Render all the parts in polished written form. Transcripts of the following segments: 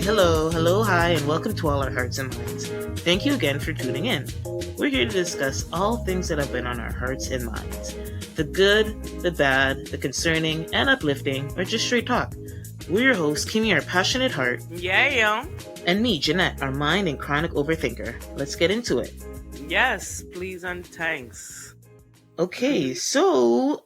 Hello, hi, and welcome to All Our Hearts and Minds. Thank you again for tuning in. We're here to discuss all things that have been on our hearts and minds, the good, the bad, the concerning, and uplifting, or just straight talk. We're your hosts, Kimi, our passionate heart, Yeah. and me, Jeanette, our mind and chronic overthinker. Let's get into it. Yes, please and thanks. Okay, so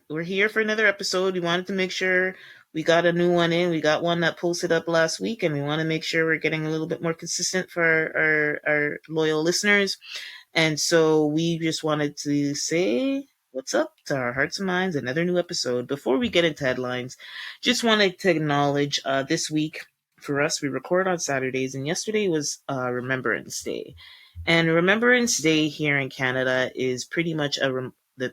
we're here for another episode. We wanted to make sure we got a new one in. We got one that posted up last week, and we want to make sure we're getting a little bit more consistent for our loyal listeners. And so we just wanted to say what's up to our hearts and minds, another new episode. Before we get into headlines, just wanted to acknowledge this week for us, we record on Saturdays, and yesterday was Remembrance Day. And Remembrance Day here in Canada is pretty much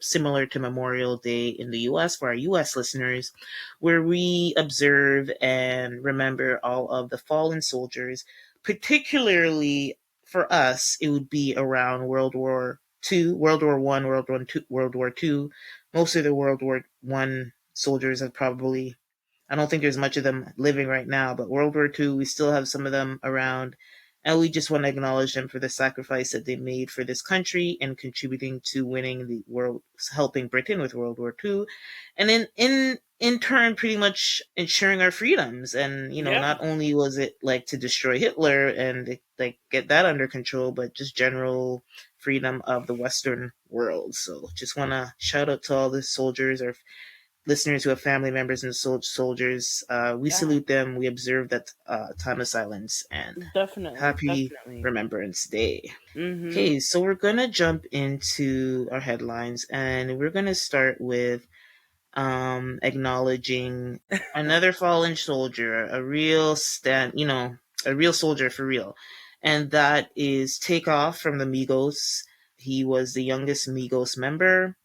similar to Memorial Day in the US for our US listeners, where we observe and remember all of the fallen soldiers. Particularly for us, it would be around World War II, World War One, World War Two. Most of the World War One soldiers have probably, I don't think there's much of them living right now, but World War II, we still have some of them around. And we just want to acknowledge them for the sacrifice that they made for this country and contributing to winning the world, helping Britain with World War II. And in turn, pretty much ensuring our freedoms. And, not only was it like to destroy Hitler and like get that under control, but just general freedom of the Western world. So just want to shout out to all the soldiers or listeners who have family members and soldiers. We salute them. We observe that time of silence and happy Remembrance Day. Mm-hmm. Okay, so we're going to jump into our headlines, and we're going to start with acknowledging another fallen soldier, a real soldier for real. And that is Takeoff from the Migos. He was the youngest Migos member.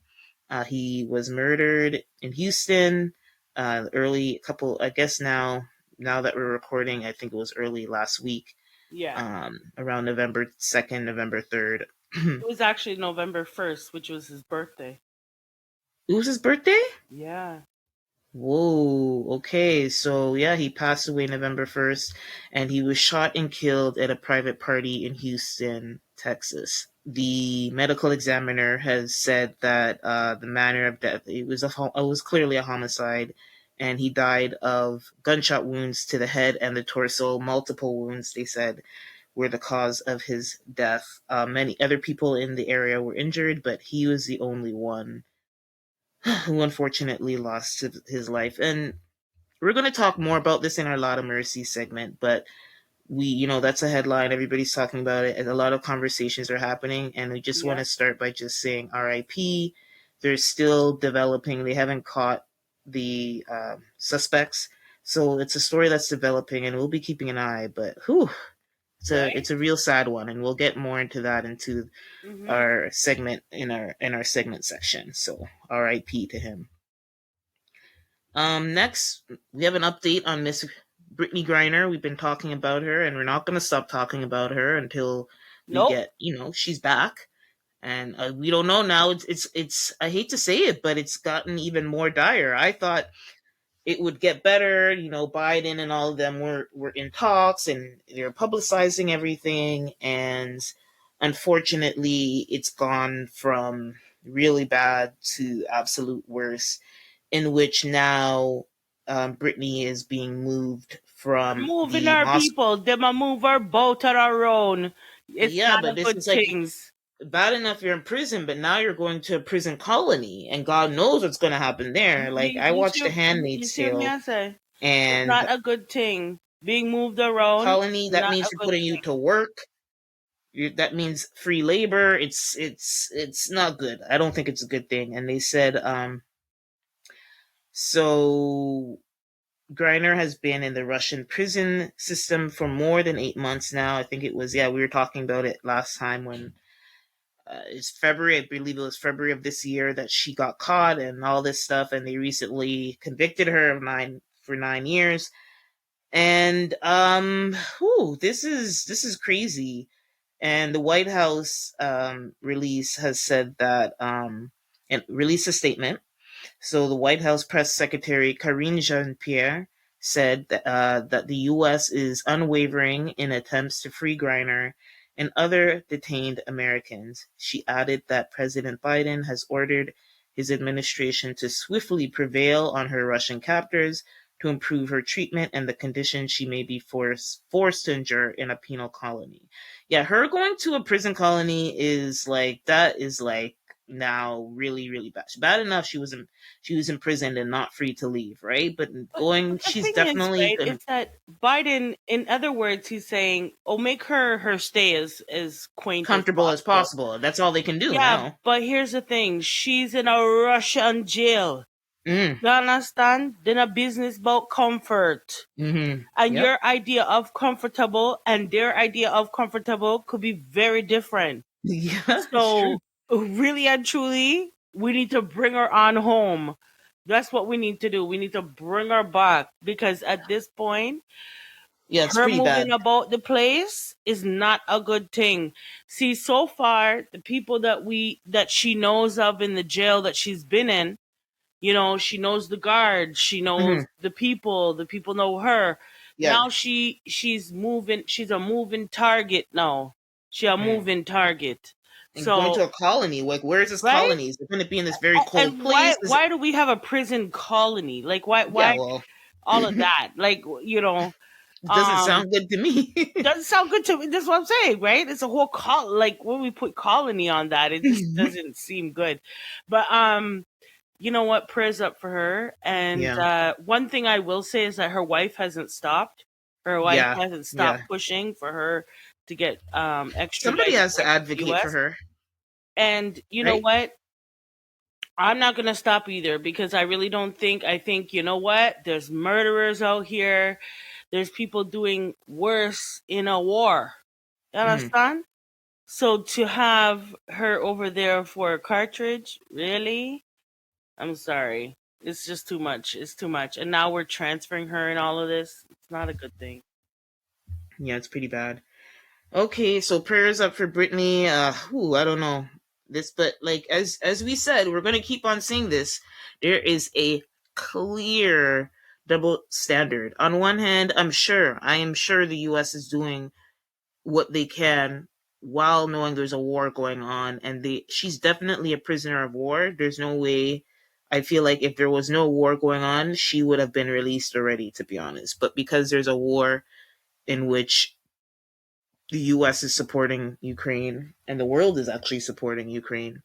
He was murdered in Houston now that we're recording, I think it was early last week. Yeah. Around November 2nd, November 3rd. It was actually November 1st, which was his birthday. It was his birthday? Yeah. Whoa, okay. So, yeah, he passed away November 1st, and he was shot and killed at a private party in Houston, Texas. The medical examiner has said that the manner of death, it was clearly a homicide, and he died of gunshot wounds to the head and the torso. Multiple wounds, they said, were the cause of his death. Many other people in the area were injured, but he was the only one who unfortunately lost his life. And we're going to talk more about this in our Lot of Mercy segment, but that's a headline. Everybody's talking about it, and a lot of conversations are happening, and we just want to start by just saying RIP. They're still developing. They haven't caught the suspects, so it's a story that's developing, and we'll be keeping an eye, but it's a real sad one, and we'll get more into that into our segment in our segment section. So RIP to him. Next, we have an update on Miss Brittany Griner. We've been talking about her, and we're not going to stop talking about her until we get, she's back. And we don't know now. It's. I hate to say it, but it's gotten even more dire. I thought it would get better. Biden and all of them were in talks, and they're publicizing everything. And unfortunately, it's gone from really bad to absolute worse, in which now Brittany is being moved from moving our people. They might move our boat on our own. It's not a good thing. Bad enough you're in prison, but now you're going to a prison colony, and God knows what's going to happen there. Like, I watched The Handmaid's Tale, and it's not a good thing. Being moved around. Colony, that means you're putting you to work. That means free labor. It's not good. I don't think it's a good thing. And they said, so Griner has been in the Russian prison system for more than 8 months now. I think it was, we were talking about it last time when it's February. I believe it was February of this year that she got caught and all this stuff. And they recently convicted her for 9 years. And this is crazy. And the White House release has said that and released a statement. So the White House press secretary Karine Jean-Pierre said that the U.S. is unwavering in attempts to free Griner and other detained Americans. She added that President Biden has ordered his administration to swiftly prevail on her Russian captors to improve her treatment and the conditions she may be forced to endure in a penal colony. Yeah, her going to a prison colony is like that is like now really really bad. Bad enough she was imprisoned and not free to leave, right? But going, But the she's thing is, definitely right, is that Biden, in other words, he's saying, "Oh, make her stay as quaint as comfortable as possible." possible. That's all they can do Yeah, now. but here's the thing: she's in a Russian jail. Mm, You understand? Then a business about comfort. mm-hmm. And Yep. your idea of comfortable and their idea of comfortable could be very different. Yeah, it's true. So, really and truly, we need to bring her on home. That's what we need to do. We need to bring her back because at this point, Yeah, it's her pretty bad. moving about the place is not a good thing. See, so far, the people that she knows of in the jail that she's been in, she knows the guards, she Mm-hmm. knows the people know her. Yeah. Now she's a moving target now. She a Mm. moving target. And going So, to a colony, like where's this right? colony? Is it going to be in this very cold And place? Is it? why do we have a prison colony? Like Yeah, why well, all of it that? Like, doesn't um sound good to me. doesn't sound good to me. That's what I'm saying, right? It's a whole like when we put colony on that, it just doesn't seem good. But you know what? Prayers up for her. And Yeah, one thing I will say is that her wife hasn't stopped. Her wife yeah, hasn't yeah. stopped pushing for her to get Somebody extradited has to back to the advocate for U.S. her, And you know right? what? I'm not gonna stop either because I really don't think. I think you know what? There's murderers out here. There's people doing worse in a war. You Hmm. understand? So to have her over there for a cartridge, really? I'm sorry. It's just too much. It's too much. And now we're transferring her and all of this. It's not a good thing. Yeah, it's pretty bad. Okay, so prayers up for Brittany. I don't know this, but like as we said, we're gonna keep on seeing this. There is a clear double standard. On one hand, I am sure the U.S. is doing what they can while knowing there's a war going on, and she's definitely a prisoner of war. There's no way. I feel like if there was no war going on, she would have been released already, to be honest. But because there's a war in which the US is supporting Ukraine and the world is actually supporting Ukraine,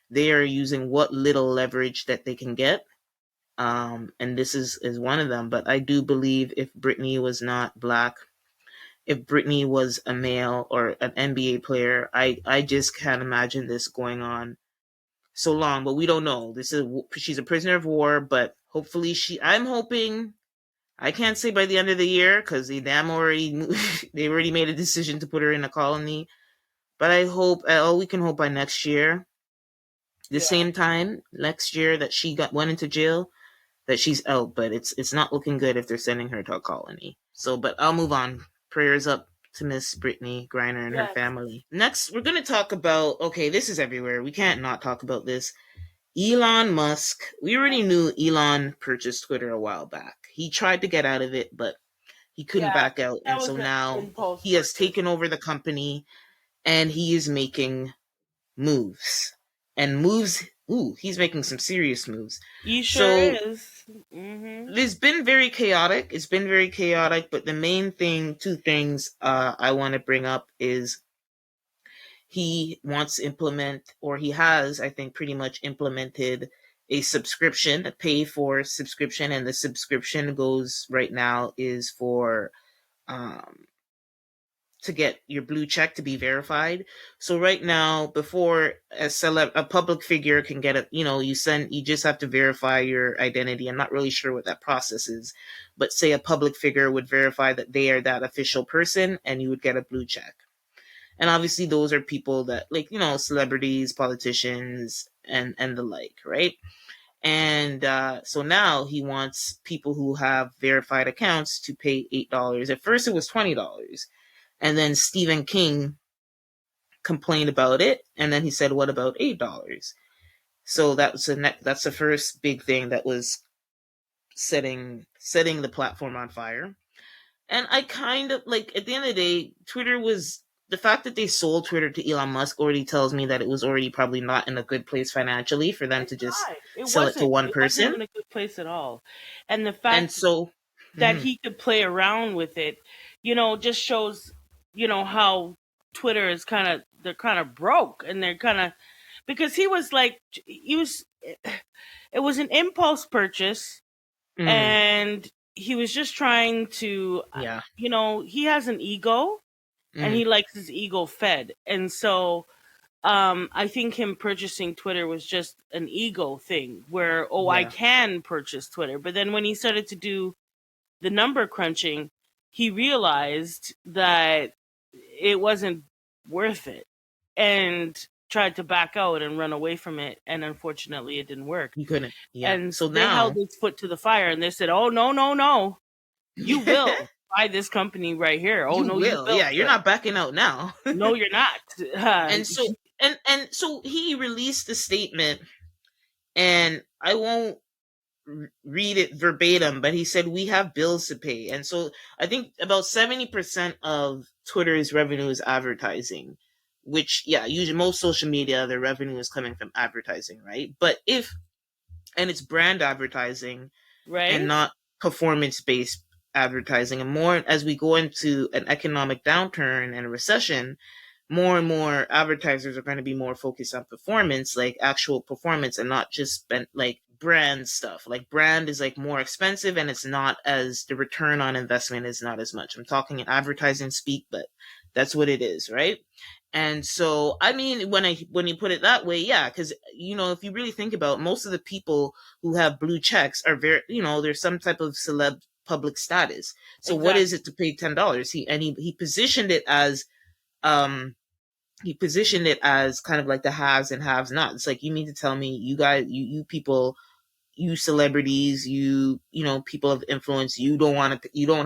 they are using what little leverage that they can get. And this is one of them. But I do believe if Brittany was not black, if Brittany was a male or an NBA player, I just can't imagine this going on so long. But we don't know. She's a prisoner of war, but hopefully I'm hoping. I can't say by the end of the year because they already made a decision to put her in a colony. But I hope all we can hope by next year, the Yeah. same time next year that she went into jail, that she's out. But it's not looking good if they're sending her to a colony. So, but I'll move on. Prayers up to Miss Brittany Griner and her Yes. family. Next, we're gonna talk about. Okay, this is everywhere. We can't not talk about this. Elon Musk. We already knew Elon purchased Twitter a while back. He tried to get out of it, but he couldn't Yeah. back out, That and so was an now impulse he has purchase. taken over the company and he is making moves. And moves, ooh, he's making some serious moves. He sure So is. Hmm. it's been very chaotic. It's been very chaotic, but the main thing, two things I want to bring up is he wants to implement, or he has, I think, pretty much implemented a subscription, a pay for subscription, and the subscription goes right now is for um, to get your blue check to be verified. So right now, before a public figure can get you just have to verify your identity. I'm not really sure what that process is, but say a public figure would verify that they are that official person, and you would get a blue check. And obviously, those are people that celebrities, politicians, and the like, right? And so now he wants people who have verified accounts to pay $8. At first, it was $20. And then Stephen King complained about it, and then he said, "What about $8?" So that's the first big thing that was setting. setting the platform on fire. And I kind of like, at the end of the day, Twitter was, the fact that they sold Twitter to Elon Musk already tells me that it was already probably not in a good place financially for them It's to just not. It sell it to wasn't. one It wasn't person. in a good place at all. And the And fact so, that mhm, he could play around with it, just shows, how Twitter is they're kind of broke, and they're kind of, because he was it was an impulse purchase, mm, and he was just trying to, yeah, he has an ego, and mm, he likes his ego fed. And so I think him purchasing Twitter was just an ego thing where, oh, I yeah, can purchase Twitter. But then when he started to do the number crunching, he realized that it wasn't worth it, and tried to back out and run away from it. And unfortunately, it didn't work. you couldn't. Yeah. And So they held now his foot to the fire, and they said, "Oh, no, no, no, you will buy this company right here. Oh you no, you will. will, Yeah, you're sir. not backing out now. No, you're not." And so, and so he released a statement, and I won't read it verbatim, but he said we have bills to pay. And so I think about 70% of Twitter's revenue is advertising, which, yeah, usually most social media, their revenue is coming from advertising, right? But if, and it's brand advertising and Right? not performance based advertising. And more as we go into an economic downturn and a recession, more and more advertisers are going to be more focused on performance, like actual performance, and not just spent like brand stuff. Like brand is like more expensive, and it's not as, the return on investment is not as much. I'm talking in advertising speak, but that's what it is, right? And so, I mean, when you put it that way, yeah, because if you really think about, most of the people who have blue checks are very, there's some type of celeb public status. So what is Exactly. it to pay $10? He positioned it as, um kind of like the haves and haves not. It's like, you mean to tell me, you guys, you people, you celebrities, people of influence, you don't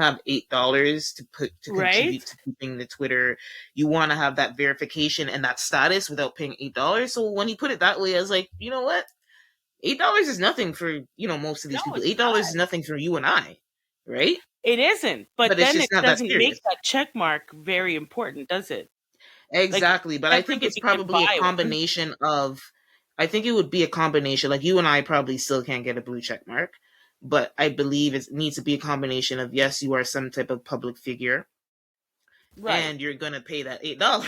have $8 to put to Right? contribute to keeping the Twitter. You want to have that verification and that status without paying $8. So when you put it that way, I was like, you know what, $8 is nothing for, most of No, these people. it's $8 is not. nothing for you and I, right? It isn't. But But it's then just it not that doesn't make serious. that check mark very important, does it? Like, Exactly, but I think it's everybody can probably a buy one. combination of. I think it would be a combination. Like, you and I probably still can't get a blue check mark, but I believe it needs to be a combination of, yes, you are some type of public figure, Right. and you're gonna pay that $8.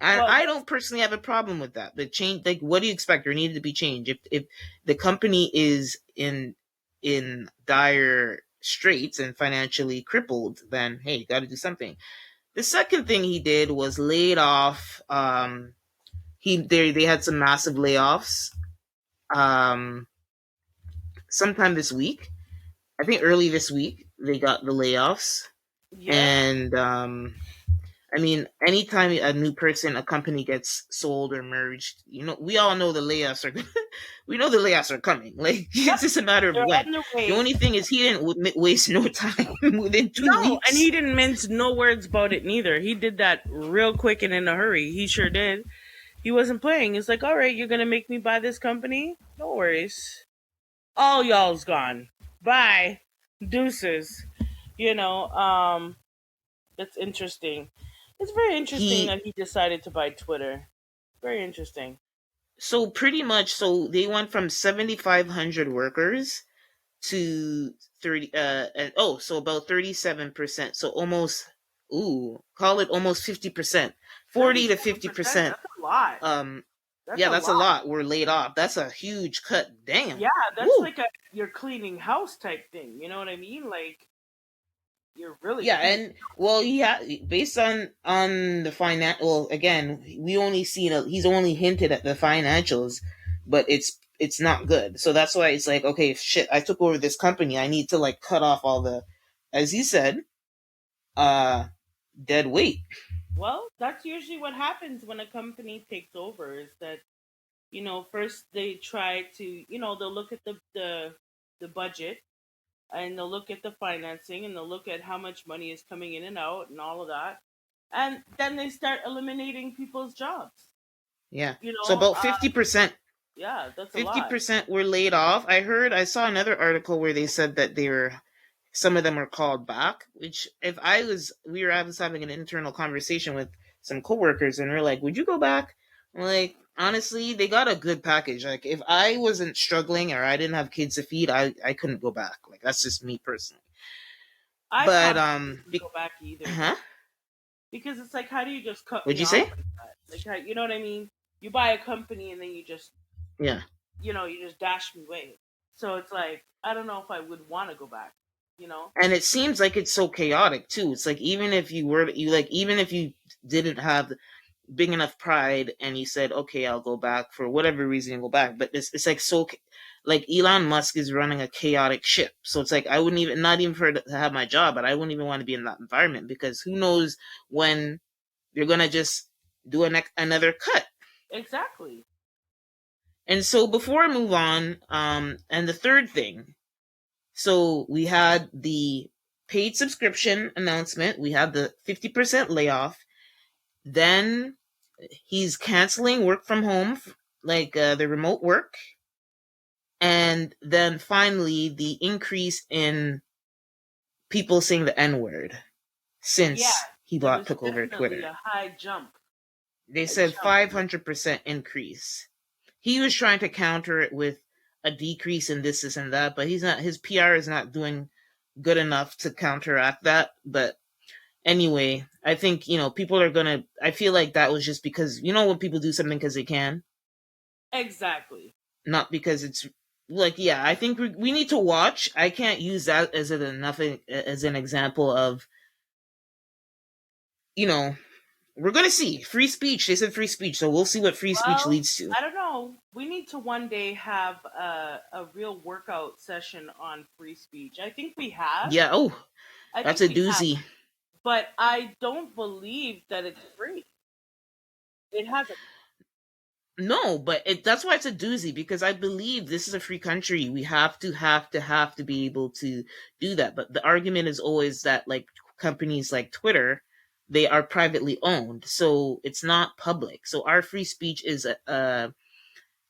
And Well, I don't personally have a problem with that. The change, like, what do you expect? There needed to be change. If the company is in dire straits and financially crippled, then hey, you got to do something. The second thing he did was laid off. They had some massive layoffs. Um, sometime this week, I think early this week, they got the layoffs. yeah. And I mean, anytime a new person, a company gets sold or merged, we all know the layoffs are. We know the layoffs are coming. Like, Yep. it's just a matter of They're when. on their The way. only thing is, he didn't waste no time. Within two No, and weeks. he didn't mince no words about it neither. He did that real quick and in a hurry. He sure did. He wasn't playing. He's like, all right, you're going to make me buy this company? No worries. All y'all's gone. Bye. Deuces. You know, that's interesting. It's very interesting He that he decided to buy Twitter. Very interesting. So pretty much, so they went from 7,500 workers to 30, and so about 37%. So almost, call it almost 50%, 40 to 37%? 50%. That's a lot. Um, That's yeah, a that's a lot. lot. We're laid off. That's a huge cut. Damn. Yeah, that's Woo. like a you're cleaning house type thing. You know what I mean? Like, you're really Yeah, cleaning. and well, yeah, based on the finan. Well, again, we only seen he's only hinted at the financials, but it's not good. So that's why it's like, okay, shit, I took over this company. I need to like cut off all the, as you said, uh, dead weight. Well, that's usually what happens when a company takes over. Is that, first they try to, they'll look at the budget, and they'll look at the financing, and they'll look at how much money is coming in and out and all of that, and then they start eliminating people's jobs. Yeah. You So know, about 50%. Yeah, that's a Fifty lot. percent were laid off. I saw another article where they said that some of them were called back. Which, if I was having an internal conversation with some coworkers, and we're like, "Would you go back?" I'm like, honestly, they got a good package. Like, if I wasn't struggling or I didn't have kids to feed, I couldn't go back. Like, that's just me personally. I But probably wouldn't go back either, huh? because it's like, how do you just cut What'd me you off say? like that? Like, you know what I mean? You buy a company and then Yeah. you just dash me away. So it's like, I don't know if I would want to go back. You know? And it seems like it's so chaotic too. It's like, even if even if you didn't have big enough pride and you said, okay, I'll go back for whatever reason, you go back. But it's like, so, like, Elon Musk is running a chaotic ship. So it's like, I wouldn't even, not even for to have my job, but I wouldn't even want to be in that environment, because who knows when you're going to just do another cut. Exactly. And so, before I move on, and the third thing, so we had the paid subscription announcement, we had the 50% layoff, then he's canceling work from home, like the remote work, and then finally the increase in people saying the N word Yeah. since he There bought was took over definitely Twitter. a high jump. They A said jump. 500% increase. He was trying to counter it with a decrease in this and that, but he's not. His PR is not doing good enough to counteract that. But anyway, I think, people are gonna. I feel like that was just because, when people do something because they can, Exactly. not because it's like, yeah. I think we need to watch. I can't use that as an example of, you know we're gonna see free speech. They said free speech, so we'll see what free speech Well, leads to. I don't know. We need to one day have a real workout session on free speech. I think we have. Yeah. Oh, I that's think a we have. doozy. But I don't believe that it's free. It has a No, but that's why it's a doozy, because I believe this is a free country. We have to be able to do that. But the argument is always that, like, companies like Twitter, they are privately owned, so it's not public. So our free speech is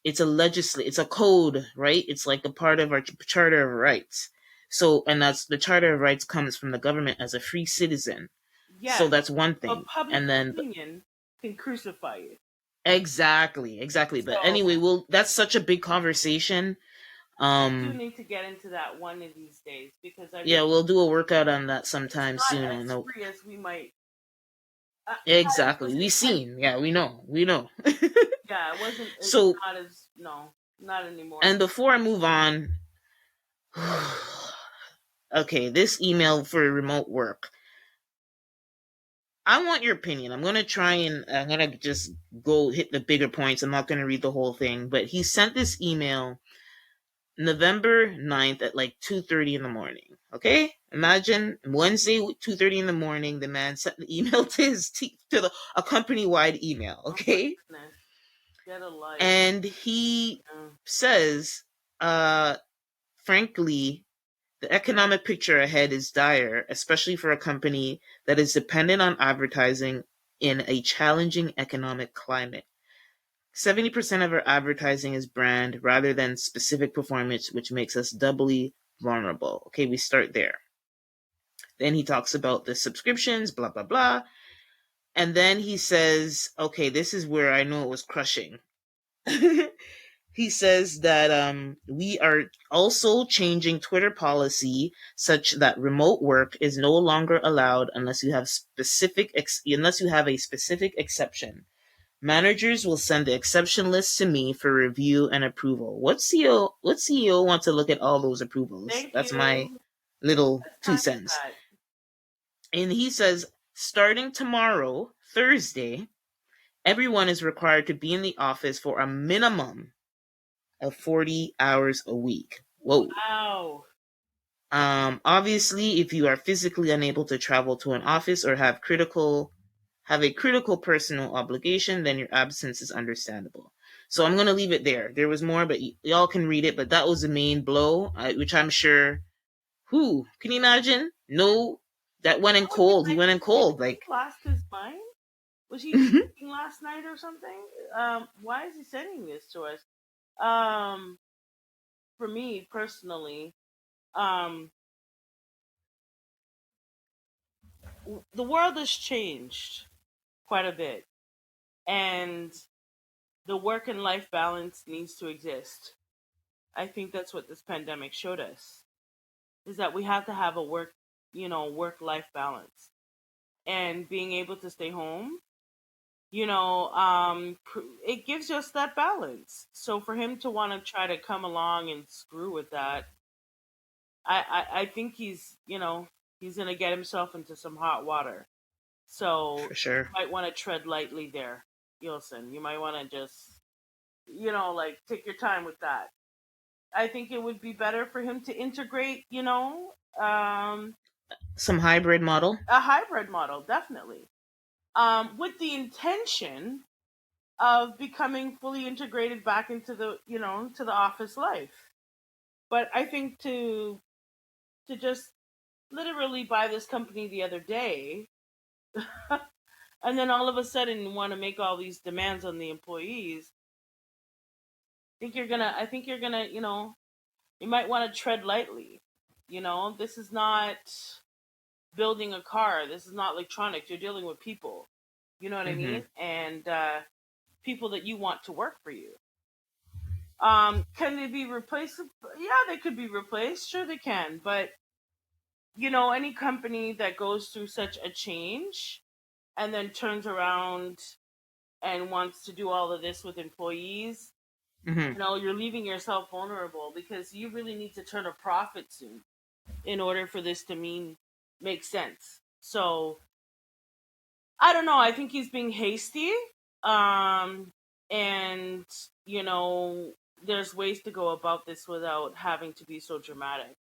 it's a code, right? It's like a part of our Charter of Rights. So, and that's the Charter of Rights comes from the government as a free citizen. So yes, that's one but thing. public And then, opinion can crucify you. exactly. But So anyway, well, that's such a big conversation. we do Um, need to get into that one of these days, because I yeah, really, we'll do a workout on that it's sometime not soon. I as know. free as we might. It Exactly. We wasn't. seen. Yeah, we know. Yeah, it wasn't. It's So, not as, no, not anymore. and before I move on, okay, this email for remote work. I want your opinion. I'm gonna just go hit the bigger points. I'm not gonna read the whole thing, but he sent this email November 9th at like 2:30 in the morning. Okay? Imagine Wednesday 2:30 in the morning, the man sent the email to a company-wide email, Oh my okay? goodness, get a life. And he Yeah. says, uh frankly, the economic picture ahead is dire, especially for a company that is dependent on advertising in a challenging economic climate. 70% of our advertising is brand rather than specific performance, which makes us doubly vulnerable. Okay, we start there. Then he talks about the subscriptions, blah, blah, blah. And then he says, okay, this is where I know it was crushing. He says that we are also changing Twitter policy such that remote work is no longer allowed unless you have a specific exception. Managers will send the exception list to me for review and approval. What CEO wants to look at all those approvals? Thank That's my you. little It's two time for cents. that. And he says, starting tomorrow, Thursday, everyone is required to be in the office for a minimum of 40 hours a week. Whoa. Wow. Obviously, if you are physically unable to travel to an office or have a critical personal obligation, then your absence is understandable. So I'm gonna leave it there. There was more, but y'all can read it. But that was the main blow, which I'm sure. Who can you imagine? No, that went in How would you cold. He like went to in say? Did cold. he Like, lost his mind? Was he drinking last night or something? Why is he sending this to us? Um, for me personally, um, the world has changed quite a bit, and the work and life balance needs to exist. I think that's what this pandemic showed us, is that we have to have a work life balance, and being able to stay home, it gives us that balance. So for him to want to try to come along and screw with that, I think he's gonna get himself into some hot water. So For you sure. might want to tread lightly there, Yilson. You might want to just, like, take your time with that. I think it would be better for him to integrate, Some hybrid model. a hybrid model, definitely, with the intention of becoming fully integrated back into the office life. But I think to just literally buy this company the other day, and then all of a sudden want to make all these demands on the employees, I think you're gonna, you might want to tread lightly. This is not building a car. This is not electronics. You're dealing with people. You know what I Hmm. mean? And people that you want to work for you. Can they be replaced? Yeah, they could be replaced. Sure, they can. But any company that goes through such a change and then turns around and wants to do all of this with employees, Hmm. you're leaving yourself vulnerable, because you really need to turn a profit soon in order for this to make sense. So I don't know. I think he's being hasty. Um, and you know, there's ways to go about this without having to be so dramatic.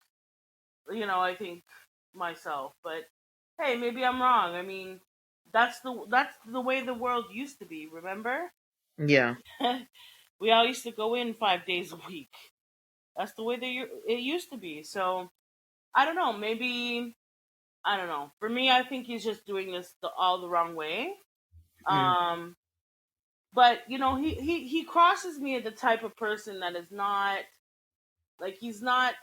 I think myself, but hey, maybe I'm wrong. I mean, that's the way the world used to be. Remember, Yeah. we all used to go in 5 days a week. That's the way it used to be. So I don't know. Maybe I don't know. For me, I think he's just doing this all the wrong way. Mm. Um, but he crosses me as the type of person that is not, like, he's not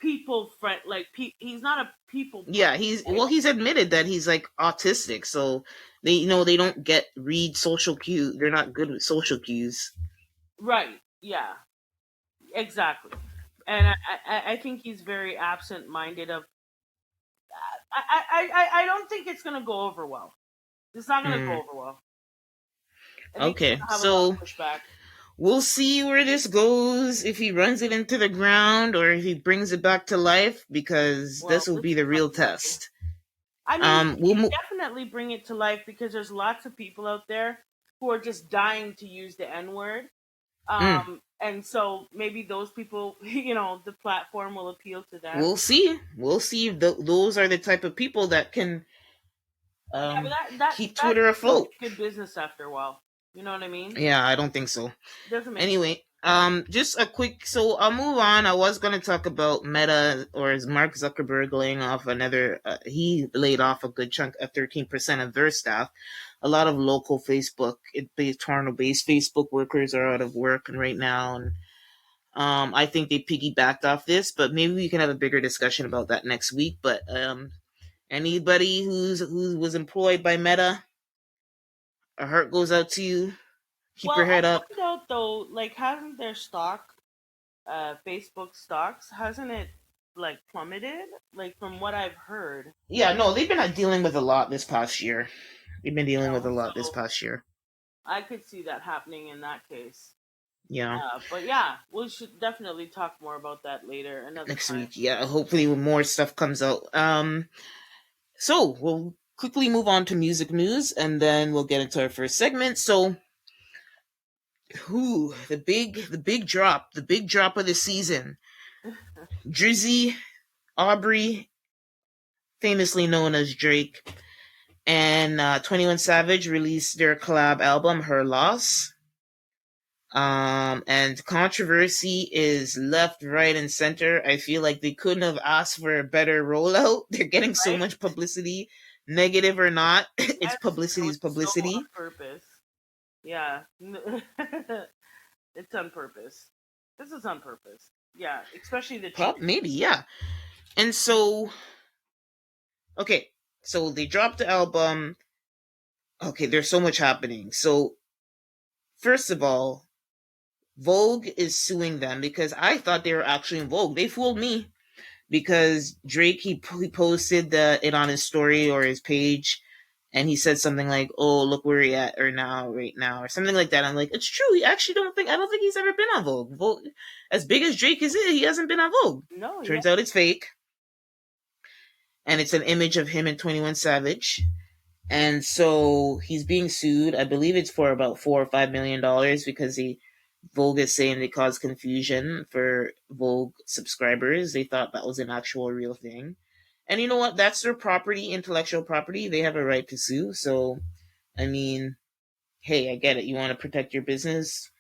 people friend, like he's not a people Yeah, person. he's admitted that he's like autistic, so they don't get read social cues. They're not good with social cues. Right? Yeah, exactly. And I think he's very absent minded. I don't think it's gonna go over well. It's not gonna go Mm. over well. I think he's Okay, gonna have a lot so of pushback. we'll see where this goes, if he runs it into the ground or if he brings it back to life, because Well, this will this be is the real controversial. test. I mean, he We'll can move. definitely bring it to life, because there's lots of people out there who are just dying to use the N word. Mm. And so maybe those people, the platform will appeal to them. We'll see. We'll see if those are the type of people that can Yeah, but that keep that Twitter doesn't afloat. make good business after a while. You know what I mean? Yeah, I don't think so. It doesn't make Anyway, just a quick. So I'll move on. I was going to talk about Meta, or is Mark Zuckerberg laying off another? He laid off a good chunk, of 13% of their staff. A lot of local Facebook, Toronto-based Facebook workers are out of work right now, and I think they piggybacked off this. But maybe we can have a bigger discussion about that next week. But anybody who was employed by Meta, a heart goes out to you. Keep your Well, I head up. found out though, like, hasn't their stock, Facebook stocks, hasn't it, like, plummeted? Like, from what I've heard, Yeah, no, they've been dealing with a lot this past year. They've been dealing with a lot this so past year. I could see that happening in that case. Yeah, But yeah, we should definitely talk more about that later, another next time. week. Yeah, hopefully when more stuff comes out. So we'll quickly move on to music news, and then we'll get into our first segment. So, who the big drop of the season? Drizzy, Aubrey, famously known as Drake, and 21 Savage released their collab album "Her Loss." And controversy is left, right, and center. I feel like they couldn't have asked for a better rollout. They're getting so Right? much publicity, negative or not. It's Yes, it publicity was is so on publicity. purpose. Yeah. It's on purpose. This is on purpose. Yeah, especially the cheating. Maybe, yeah. And so, okay, so they dropped the album. Okay, there's so much happening. So, first of all, Vogue is suing them because I thought they were actually in Vogue. They fooled me because Drake he posted it on his story or his page, and he said something like, "Oh, look where he at or now, right now," or something like that. I'm like, it's true. He actually I don't think he's ever been on Vogue. Vogue, as big as Drake is, he hasn't been on Vogue. No, yeah. Turns out it's fake, and it's an image of him and 21 Savage. And so he's being sued. I believe it's for about $4 or $5 million because Vogue is saying they caused confusion for Vogue subscribers. They thought that was an actual real thing. And you know what? That's their property, intellectual property. They have a right to sue. So, I mean, hey, I get it. You want to protect your business?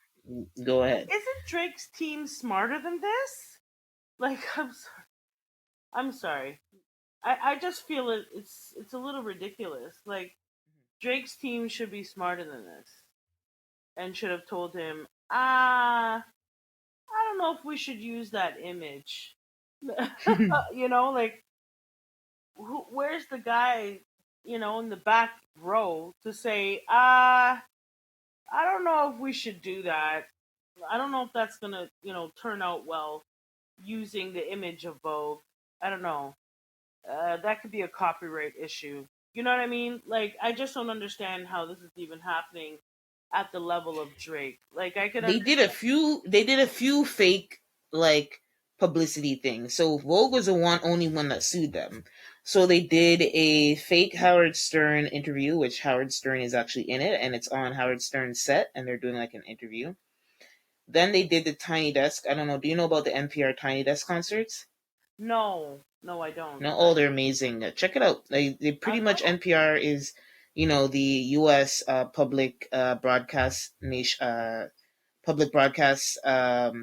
Go ahead. Isn't Drake's team smarter than this? Like, I'm sorry. I just feel it's a little ridiculous. Like Drake's team should be smarter than this and should have told him, I don't know if we should use that image. Like where's the guy, in the back row to say, I don't know if we should do that. I don't know if that's gonna, turn out well using the image of Vogue. I don't know. That could be a copyright issue. You know what I mean? Like, I just don't understand how this is even happening at the level of Drake. Like, I could understand. They did a few fake like publicity things. So Vogue was the only one that sued them. So they did a fake Howard Stern interview, which Howard Stern is actually in it, and it's on Howard Stern's set, and they're doing like an interview. Then they did the Tiny Desk. I don't know. Do you know about the NPR Tiny Desk concerts? No, no, I don't. No, oh, they're amazing. Check it out. They I pretty much will. NPR is, the U.S. Public broadcast nation, public broadcast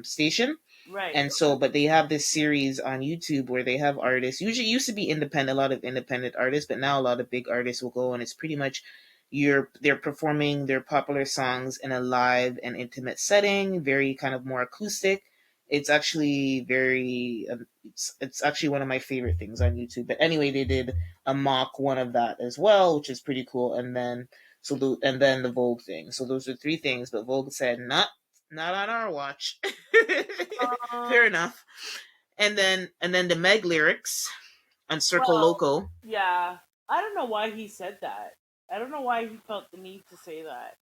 station. Right. And so, but they have this series on YouTube where they have artists. Usually, it used to be independent, a lot of independent artists, but now a lot of big artists will go, and it's pretty much they're performing their popular songs in a live and intimate setting, very kind of more acoustic. It's actually very, it's actually one of my favorite things on YouTube. But anyway, they did a mock one of that as well, which is pretty cool. And then and then the Vogue thing. So those are three things. But Vogue said not on our watch. Fair Um. enough. And then the Meg lyrics on Circle Well, Loco. yeah. I don't know why he said that. I don't know why he felt the need to say that.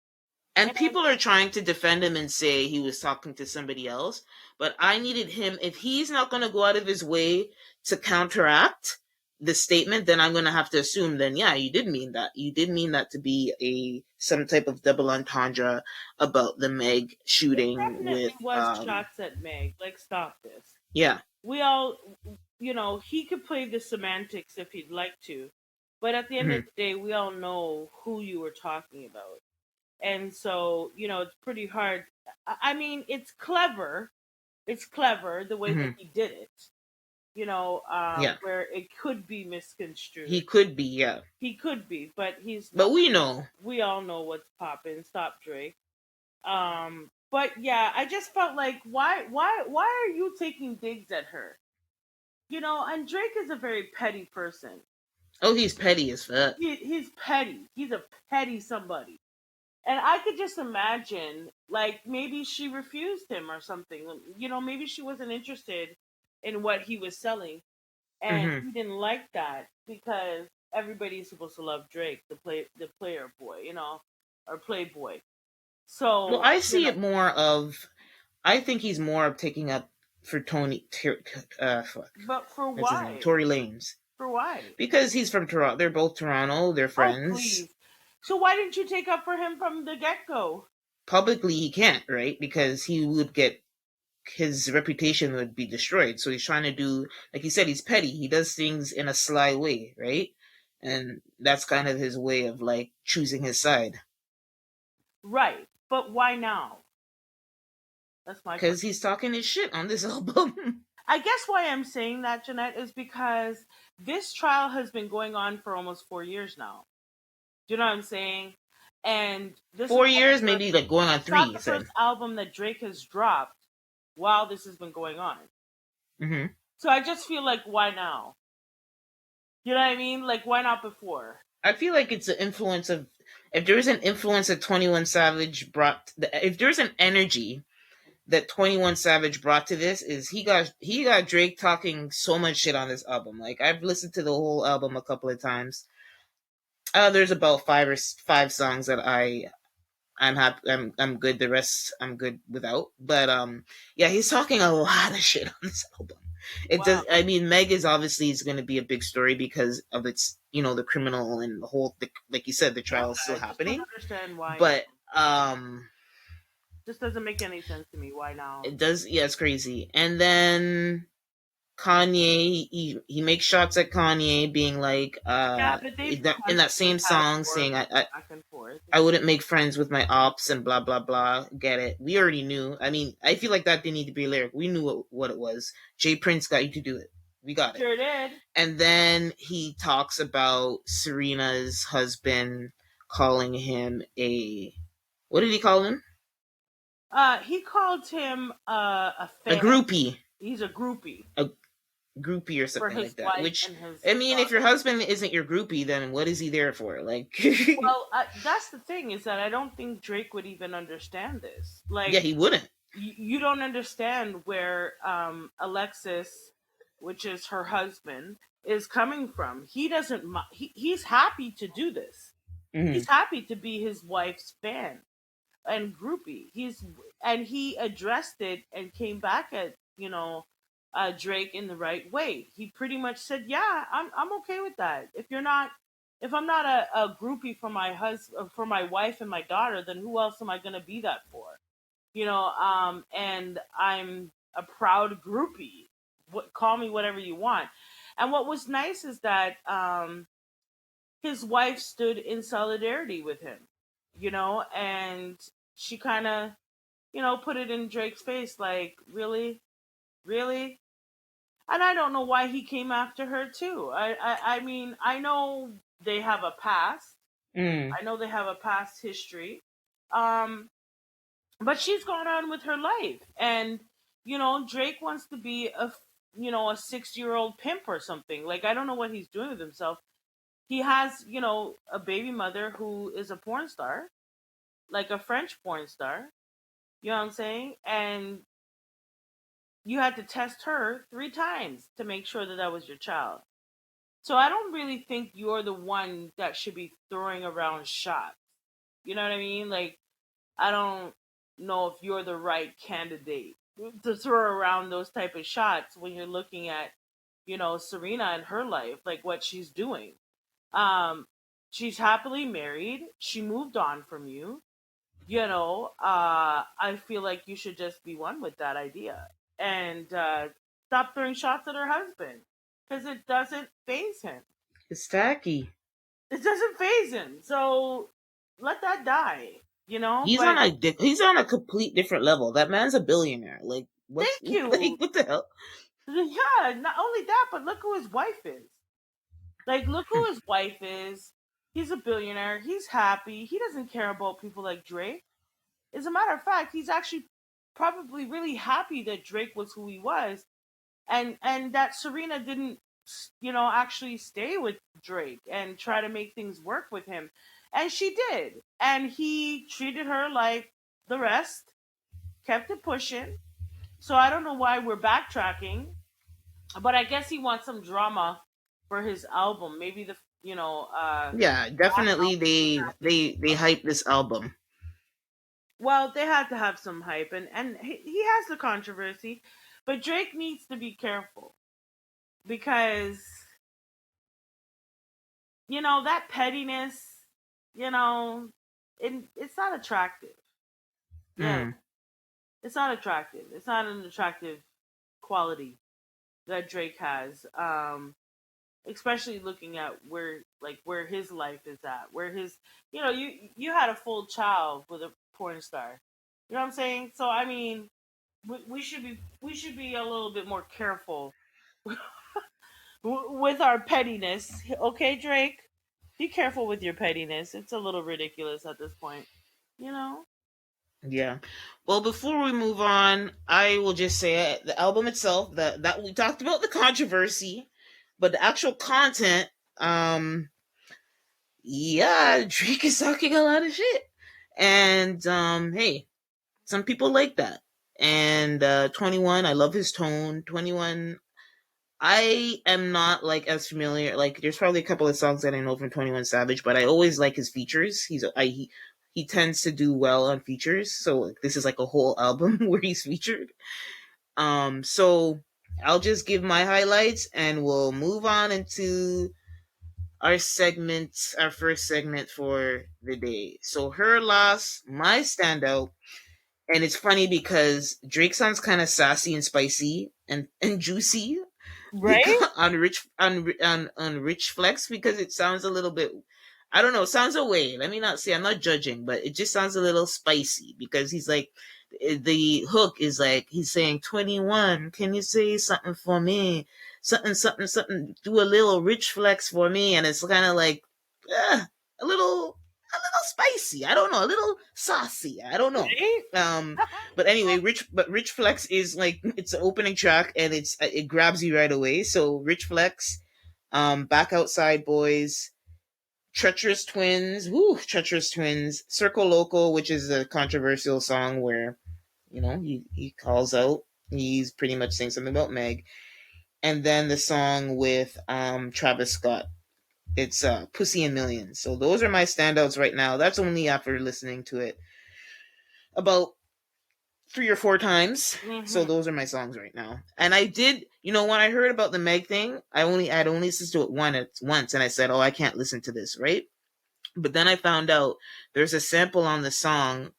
And And people are trying to defend him and say he was talking to somebody else. But I needed him, if he's not going to go out of his way to counteract the statement, then I'm going to have to assume then, yeah, you did mean that. You did mean that to be some type of double entendre about the Meg it shooting definitely with, was shots at Meg. Like, stop this. yeah. We all, he could play the semantics if he'd like to, but at the end of Hmm. the day, we all know who you were talking about. And so, it's pretty hard. I mean, it's clever. It's clever the way that Hmm. he did it, Yeah. where it could be misconstrued. He could be, yeah. He could be, but he's But not. we know. We all know what's popping. Stop, Drake. But yeah, I just felt like, why are you taking digs at her? And Drake is a very petty person. Oh, he's petty as fuck. He's petty. He's a petty somebody. And I could just imagine, like, maybe she refused him or something. Maybe she wasn't interested in what he was selling. And Hmm. he didn't like that because everybody's supposed to love Drake, the player boy, or playboy. Well, So, I see it more of. I think he's more of taking up for fuck, but for what's his name? why? Tory Lanez. For why? Because he's from Toronto. They're both Toronto. They're Oh, friends. please. So why didn't you take up for him from the get go? Publicly, he can't, right? Because he would get his reputation would be destroyed. So he's trying to do, like he said, he's petty. He does things in a sly way, right? And that's kind of his way of like choosing his side. Right. But why now? That's my question. Because he's talking his shit on this album. I guess why I'm saying that, Jeanette, is because this trial has been going on for almost 4 years now. Do you know what I'm saying? And this is 4 years, maybe like going on it's three. not You the said. first album that Drake has dropped while this has been going on. Hmm. So I just feel like, why now? You know what I mean? Like, why not before? I feel like it's the influence of, if there's an influence that 21 Savage brought, if there's an energy that 21 Savage brought to this, is he got Drake talking so much shit on this album. Like, I've listened to the whole album a couple of times. There's about five songs that I'm happy. I'm good. The rest I'm good without. But yeah, he's talking a lot of shit on this album. It does. Wow. I mean, Meg is obviously is going to be a big story because of its, the criminal and the whole, like you said, the Yeah, trial is still I just don't happening. understand why now. But Just doesn't make any sense to me. Why now? it does. Yeah, it's crazy. And then Kanye, he makes shots at Kanye, being like, Yeah, but in that same had a song, war saying, back and forth. I wouldn't make friends with my ops and blah blah blah. Get it? We already knew. I mean, I feel like that didn't need to be a lyric. We knew what it was. Jay Prince got you to do it. We got it. Sure did. And then he talks about Serena's husband calling him a, what did he call him? He called him a A fan. groupie. He's a groupie A groupie or for something his like that. wife Which, and his I mean, if your daughter. husband isn't your groupie, then what is he there for? Like, Well, that's the thing, is that I don't think Drake would even understand this. yeah, Like, he wouldn't. you don't understand where Alexis, which is her husband, is coming from. He doesn't. He's happy to do this. Hmm. He's happy to be his wife's fan and groupie. He addressed it and came back at Drake in the right way. He pretty much said, "Yeah, I'm okay with that. If I'm not a groupie for my husband, for my wife and my daughter, then who else am I going to be that for?" And I'm a proud groupie. Call me whatever you want. And what was nice is that his wife stood in solidarity with him, and she kind of, put it in Drake's face, like, really, really. And I don't know why he came after her too. I mean, I know they have a past. Mm. I know they have a past history. Um, but she's gone on with her life, and Drake wants to be a 6-year-old pimp or something. Like, I don't know what he's doing with himself. He has a baby mother who is a porn star, like a French porn star. You know what I'm saying? And you had to test her 3 times to make sure that that was your child. So I don't really think you're the one that should be throwing around shots. You know what I mean? Like, I don't know if you're the right candidate to throw around those type of shots when you're looking at, Serena and her life, like what she's doing. Um, she's happily married. She moved on from you. I feel like you should just be one with that idea and stop throwing shots at her husband, because it doesn't phase him. It's tacky. It doesn't phase him. So let that die. He's on But a he's on a complete different level. That man's a billionaire. Like, what's thank you. what the hell? Yeah, not only that, but look who his wife is. Like, look who his wife is. He's a billionaire. He's happy. He doesn't care about people like Drake. As a matter of fact, he's actually probably really happy that Drake was who he was, and that Serena didn't, actually stay with Drake and try to make things work with him. And she did. And he treated her like the rest, kept it pushing. So I don't know why we're backtracking, but I guess he wants some drama for his album. Maybe the Yeah, last definitely. album he They had didn't do they they well. hype this album. Well, they had to have some hype, and he has the controversy, but Drake needs to be careful because that pettiness, you know, it's not attractive. Yeah, Mm. it's not attractive. It's not an attractive quality that Drake has. Especially looking at where his life is at, where you had a full child with a porn star. You know what I'm saying? So I mean, we should be a little bit more careful with our pettiness. Okay, Drake. Be careful with your pettiness. It's a little ridiculous at this point. You know? Yeah. Well, before we move on, I will just say the album itself, that we talked about the controversy, but the actual content, yeah, Drake is talking a lot of shit. And hey, some people like that. And 21, I love his tone. 21, I am not like as familiar. Like, there's probably a couple of songs that I know from 21 Savage, but I always like his features. He tends to do well on features. So like, this is like a whole album where he's featured. So I'll just give my highlights, and we'll move on into our first segment for the day. So Her Loss, my standout, and it's funny because Drake sounds kind of sassy and spicy and juicy Right? because on Rich Flex, because it sounds a little bit, I don't know, it sounds away. Let me not say, I'm not judging, but it just sounds a little spicy because he's like, the hook is like he's saying 21, can you say something for me, something something something, do a little Rich Flex for me, and it's kind of like a little spicy, I don't know, a little saucy, I don't know. Right? But anyway, Rich Flex is like, it's an opening track, and it grabs you right away. So Rich Flex, Back Outside Boys, Treacherous Twins, Treacherous Twins, Circle Local, which is a controversial song where, he calls out, he's pretty much saying something about Meg. And then the song with Travis Scott, it's Pussy and Millions. So those are my standouts right now. That's only after listening to it about 3 or 4 times. So Mm-hmm. those are my songs right now. And I did, when I heard about the Meg thing, I'd only listened to it once, and I said, "Oh, I can't listen to this," right? But then I found out there's a sample on the song,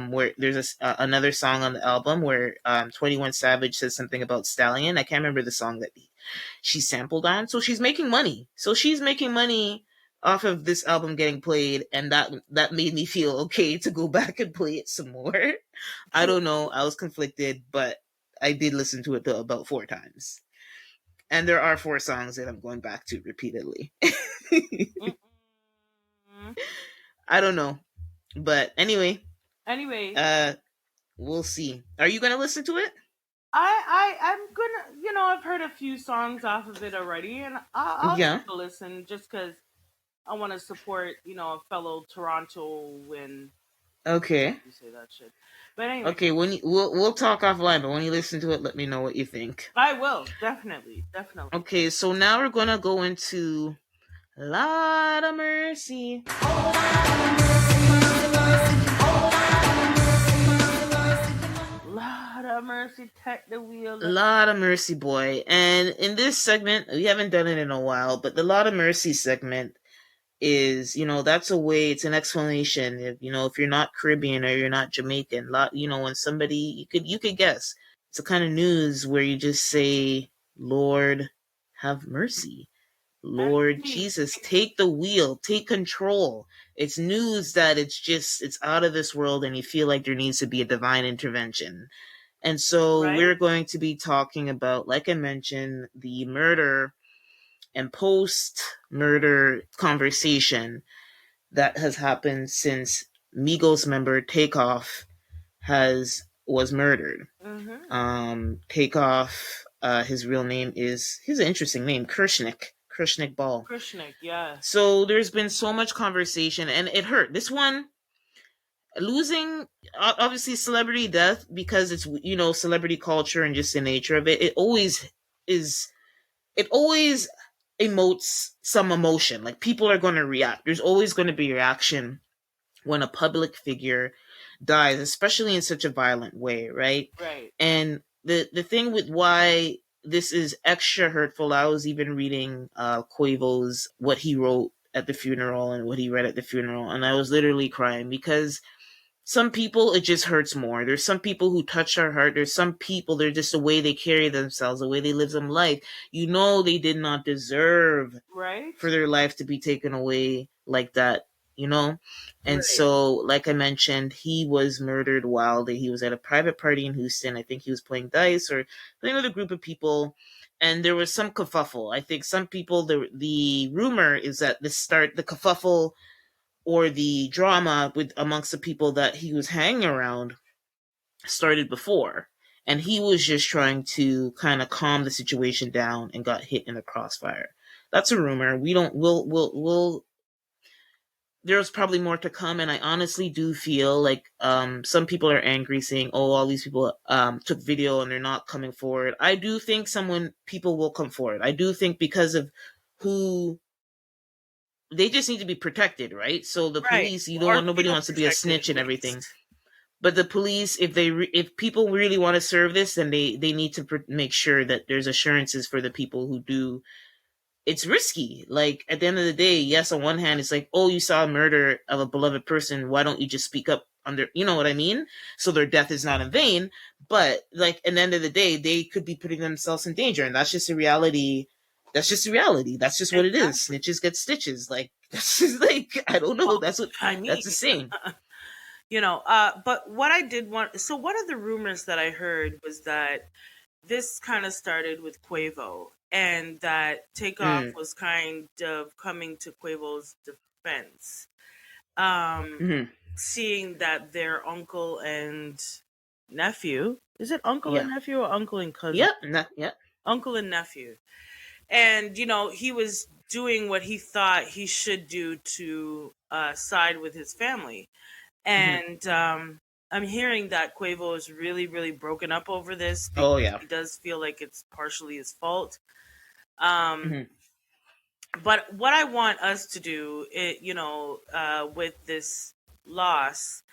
where there's another song on the album where 21 Savage says something about Stallion. I can't remember the song that she sampled on. So she's making money. So she's making money off of this album getting played, and that made me feel okay to go back and play it some more. I don't know. I was conflicted, but I did listen to it about 4 times. And there are 4 songs that I'm going back to repeatedly. Mm-mm. I don't know. But anyway, Anyways, uh we'll see. Are you gonna listen to it? I'm gonna, I've heard a few songs off of it already, and I'll Yeah. take a listen just because I want to support, a fellow Toronto when Okay. you say that shit. But anyway, Okay, we'll talk offline, but when you listen to it, let me know what you think. I will definitely, definitely. Okay, so now we're gonna go into Lot of Mercy. Lord have mercy, take the wheel. Lot of Mercy, boy. And in this segment, we haven't done it in a while, but the Lot of Mercy segment is, that's a way, it's an explanation. If you're not Caribbean or you're not Jamaican, when somebody, you could guess. It's a kind of news where you just say, Lord, have mercy. And Lord please, Jesus, take the wheel, take control. It's news that it's out of this world, and you feel like there needs to be a divine intervention. And so right? we're going to be talking about, like I mentioned, the murder and post murder conversation that has happened since Migos member Takeoff was murdered. Mm-hmm. Takeoff, his real name is, he's an interesting name, Kershnik Ball. Krishnik, yeah. So there's been so much conversation, and it hurt. This one, losing, obviously celebrity death, because it's, celebrity culture and just the nature of it. It always emotes some emotion. Like, people are going to react. There's always going to be reaction when a public figure dies, especially in such a violent way, right? Right. And the thing with why this is extra hurtful, I was even reading Quavo's, what he wrote at the funeral and what he read at the funeral, and I was literally crying because some people, it just hurts more. There's some people who touch our heart. There's some people, they're just the way they carry themselves, the way they live some life. They did not deserve Right? for their life to be taken away like that. you know? And Right. so, like I mentioned, he was murdered while he was at a private party in Houston. I think he was playing dice or playing with a group of people, and there was some kerfuffle. I think some people, the rumor is that the kerfuffle or the drama with amongst the people that he was hanging around started before, and he was just trying to kind of calm the situation down and got hit in the crossfire. That's a rumor. We don't. We'll there's probably more to come, and I honestly do feel like some people are angry saying, oh, all these people took video and they're not coming forward. I do think someone people will come forward. I do think because of who they just need to be protected, right? So the Right. police, you don't Or want nobody feel wants to be a protected snitch at and everything. least. But the police, if people really want to serve this, then they need to make sure that there's assurances for the people who do. It's risky. Like at the end of the day, yes, on one hand, it's like, oh, you saw a murder of a beloved person. Why don't you just speak up under? You know what I mean? So their death is not in vain. But like at the end of the day, they could be putting themselves in danger, and that's just a reality. That's just a reality. That's just what it is. Exactly. Snitches get stitches. Like that's just like I don't know. Well, That's what I mean, that's the saying. but what I did want, so one of the rumors that I heard was that this kind of started with Quavo, and that Takeoff Mm. was kind of coming to Quavo's defense, Mm-hmm. seeing that their uncle and nephew, is it uncle and Yeah. nephew or uncle and cousin? Yep. Yep. Uncle and nephew. And, he was doing what he thought he should do to side with his family. Mm-hmm. And I'm hearing that Quavo is really, really broken up over this because Oh yeah. he does feel like it's partially his fault. Um, Mm-hmm. but what I want us to do, with this loss,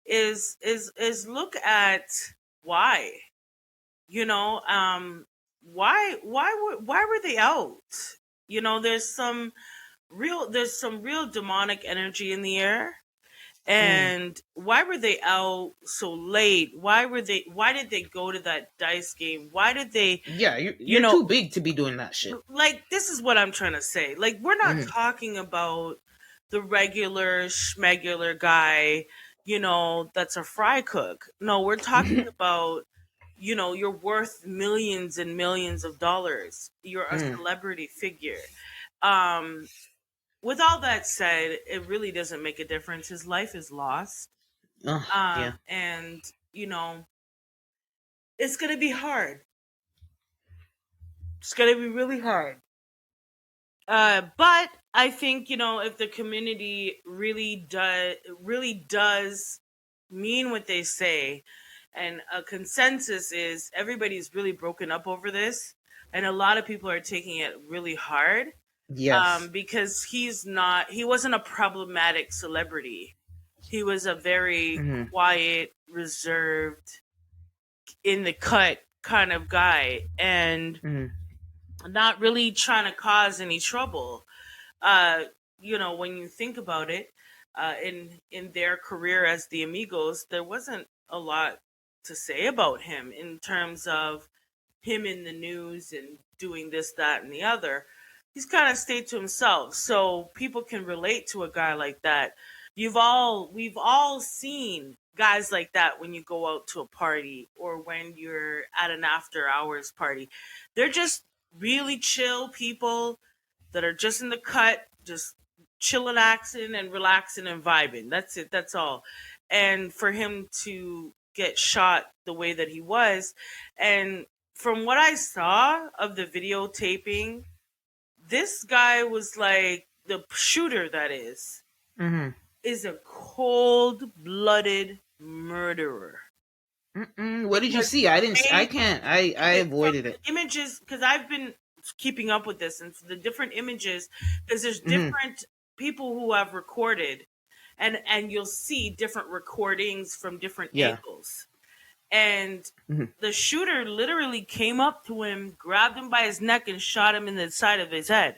is look at why. You know, why were they out? There's some real demonic energy in the air. Mm. And why were they out so late? Why did they go to that dice game? Why did they, Yeah, you you're know, too big to be doing that shit. like, this is what I'm trying to say. Like, we're not Mm-hmm. talking about the regular schmegular guy, that's a fry cook. No, we're talking about, you're worth millions and millions of dollars. You're a Mm. celebrity figure. Um, with all that said, it really doesn't make a difference. His life is lost. Oh yeah. And, you know, it's going to be hard. It's going to be really hard. But I think, if the community really does mean what they say, and a consensus is everybody's really broken up over this, and a lot of people are taking it really hard, Yes. because he wasn't a problematic celebrity. He was a very Mm-hmm. quiet, reserved, in the cut kind of guy, and Mm-hmm. not really trying to cause any trouble. uh, when you think about it, in their career as the Amigos, there wasn't a lot to say about him in terms of him in the news and doing this, that, and the other. He's kind of stayed to himself, so people can relate to a guy like that. We've all seen guys like that when you go out to a party or when you're at an after hours party. They're just really chill people that are just in the cut, just chilling, axing, and relaxing and vibing. That's it. That's all. And for him to get shot the way that he was, and from what I saw of the videotaping, this guy was like the shooter. That Mm-hmm. is a cold-blooded murderer. Mm-mm. What did you Because see? I didn't. I they can't. I from avoided it. the images, because I've been keeping up with this, and the different images, because there's Mm-hmm. different people who have recorded, and you'll see different recordings from different Yeah. angles, and Mm-hmm. the shooter literally came up to him, grabbed him by his neck, and shot him in the side of his head.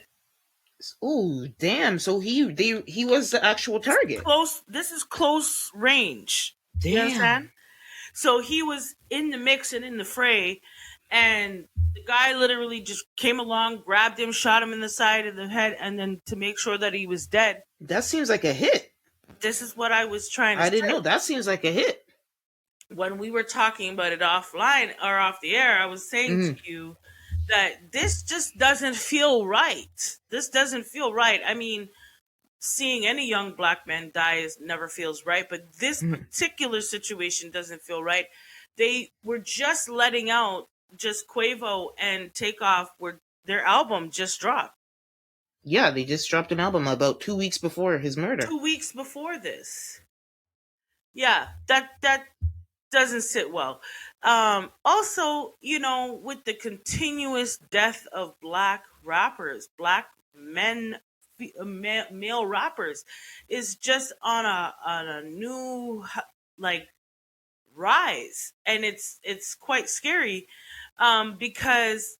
Oh damn! So he was the actual target. This is close range. You understand? Damn. So he was in the mix and in the fray, and the guy literally just came along, grabbed him, shot him in the side of the head, and then to make sure that he was dead. That seems like a hit. this is what I was trying to I didn't know. say. That seems like a hit. When we were talking about it offline or off the air, I was saying to Hmm. you that this just doesn't feel right. This doesn't feel right. I mean, seeing any young black man die never feels right, but this Hmm. particular situation doesn't feel right. They were just letting out, just Quavo and Takeoff were, their album just dropped Yeah, they just dropped an album about 2 weeks before his murder. 2 weeks before this. Yeah, that doesn't sit well. Also, with the continuous death of black rappers, black men, male rappers, is just on a new like rise, and it's quite scary, because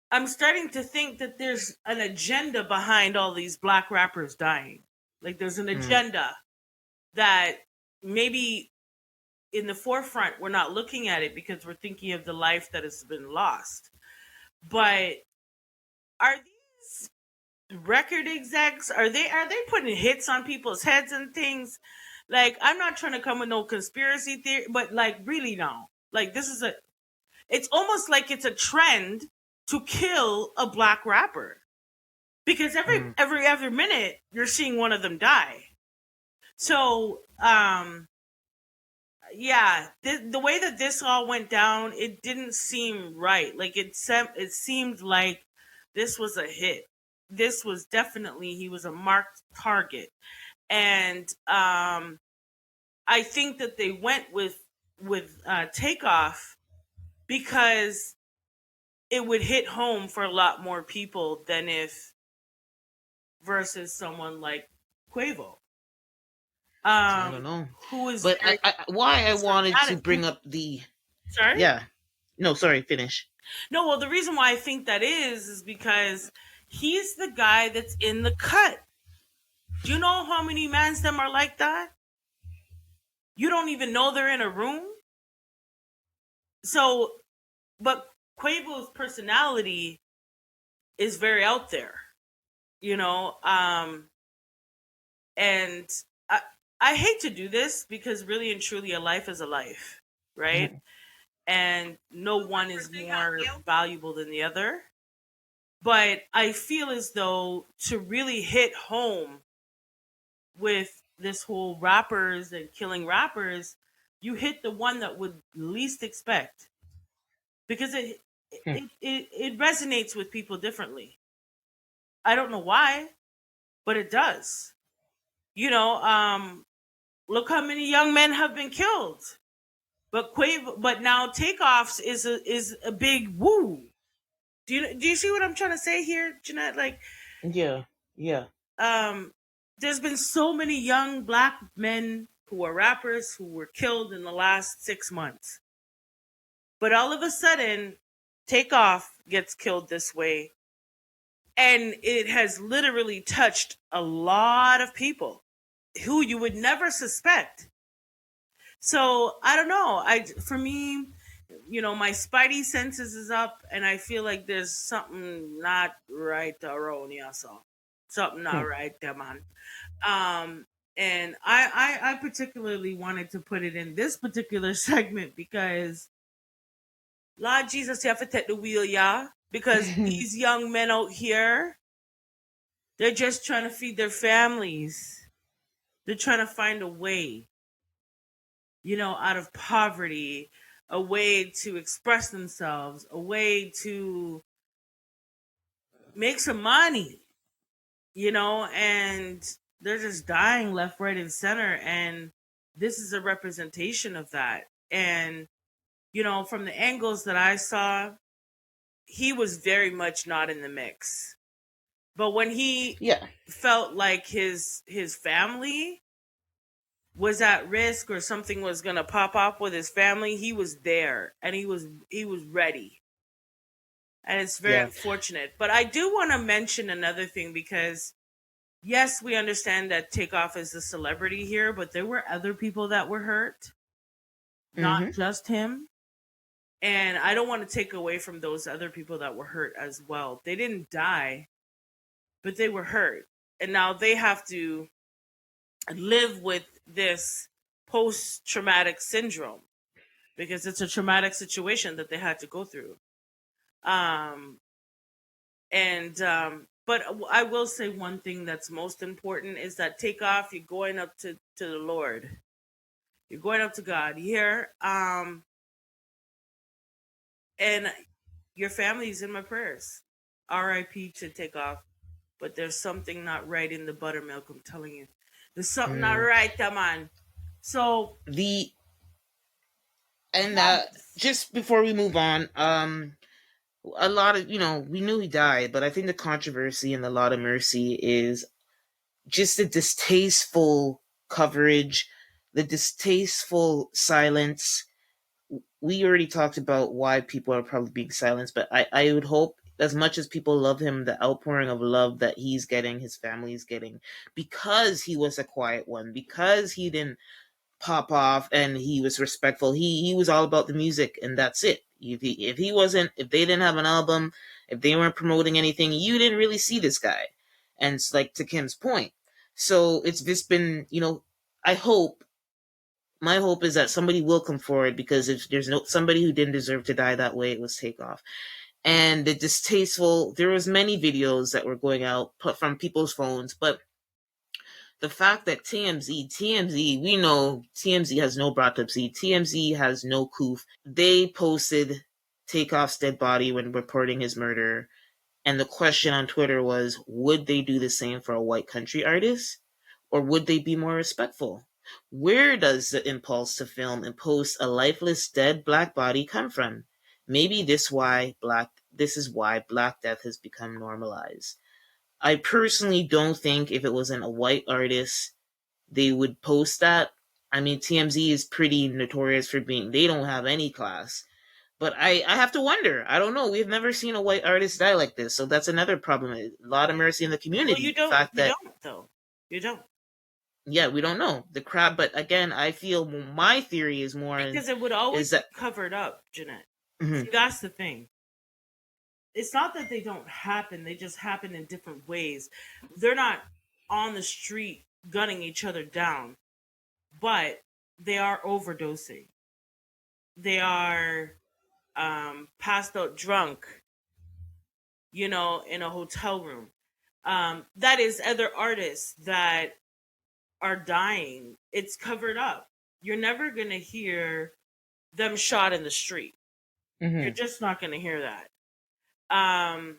I'm starting to think that there's an agenda behind all these black rappers dying. Like there's an Mm. agenda that maybe in the forefront we're not looking at it because we're thinking of the life that has been lost. But are these record execs, are they putting hits on people's heads and things? Like, I'm not trying to come with no conspiracy theory, but like, really now, like, this is a, it's almost like it's a trend to kill a black rapper, because every Mm. every other minute you're seeing one of them die. So yeah, the way that this all went down, it didn't seem right. Like it seemed like this was a hit. This was definitely, he was a marked target, and I think that they went with Takeoff because it would hit home for a lot more people than if versus someone like Quavo, I don't know, who is but very why I wanted to charismatic. bring up the Sorry. yeah. No, sorry. Finish. No, well, the reason why I think that is because he's the guy that's in the cut. Do you know how many mans them are like that? You don't even know they're in a room. So, but Quavo's personality is very out there, you know. And I, I hate to do this because really and truly, a life is a life, right? Mhm. And no one is more valuable than the other. But I feel as though to really hit home with this whole rappers and killing rappers, you hit the one that would least expect, because Hmm. it resonates with people differently. I don't know why, but it does. You know, look how many young men have been killed. But now Takeoffs is a big woo. Do you see what I'm trying to say here, Jeanette? Like, Yeah, yeah. um, there's been so many young black men who are rappers who were killed in the last 6 months. But all of a sudden, Takeoff gets killed this way. And it has literally touched a lot of people who you would never suspect. So I don't know. For me, my spidey senses is up, and I feel like there's something not right around here. So something not Hmm. right there, man. Um, and I particularly wanted to put it in this particular segment because, Lord Jesus, you have to take the wheel, yeah. Because these young men out here, they're just trying to feed their families. They're trying to find a way, out of poverty, a way to express themselves, a way to make some money, and they're just dying left, right, and center. And this is a representation of that. And, from the angles that I saw, he was very much not in the mix. But when he Yeah, felt like his family was at risk or something was going to pop up with his family, he was there and he was ready. And it's very yeah. unfortunate. But I do want to mention another thing because yes, we understand that Takeoff is a celebrity here, but there were other people that were hurt, not Hmm. just him. And I don't want to take away from those other people that were hurt as well. They didn't die, but they were hurt. And now they have to live with this post traumatic syndrome because it's a traumatic situation that they had to go through. Um, and but I will say one thing that's most important is that Takeoff, you're going up to the Lord. You're going up to God here. And your family's in my prayers. R.I.P. to Takeoff. But there's something not right in the buttermilk, I'm telling you. There's something not Mm. right, come on. So The and yes. just before we move on, a lot of we knew he died, but I think the controversy in the Lot of Mercy is just the distasteful coverage, the distasteful silence. We already talked about why people are probably being silenced, but I would hope, as much as people love him, the outpouring of love that he's getting, his family's getting, because he was a quiet one, because he didn't pop off and he was respectful. He was all about the music, and that's it. If he wasn't, if they didn't have an album, if they weren't promoting anything, you didn't really see this guy. And it's like, to Kim's point. So it's just been, I hope, my hope is that somebody will come forward, because if there's no somebody who didn't deserve to die that way, it was Takeoff. And the distasteful, there was many videos that were going out put from people's phones, but the fact that TMZ, we know TMZ has no autopsy, TMZ has no proof. They posted Takeoff's dead body when reporting his murder, and the question on Twitter was, would they do the same for a white country artist? Or would they be more respectful? Where does the impulse to film and post a lifeless dead black body come from? Maybe this is why black death has become normalized. I personally don't think if it wasn't a white artist, they would post that. I mean, TMZ is pretty notorious for being, they don't have any class. But I have to wonder. I don't know. We've never seen a white artist die like this. So that's another problem. A lot of mercy in the Well, community. The fact you that, don't though. You don't. yeah, we don't know. The crowd, but again, I feel my theory is more in, Because it would always is be that, covered up, Jeanette. mhm, See, that's the thing. It's not that they don't happen, they just happen in different ways. They're not on the street gunning each other down, but they are overdosing. They are passed out drunk, in a hotel room. That is other artists that are dying. It's covered up. You're never going to hear them shot in the street. You're mhm, just not going to hear that. Um,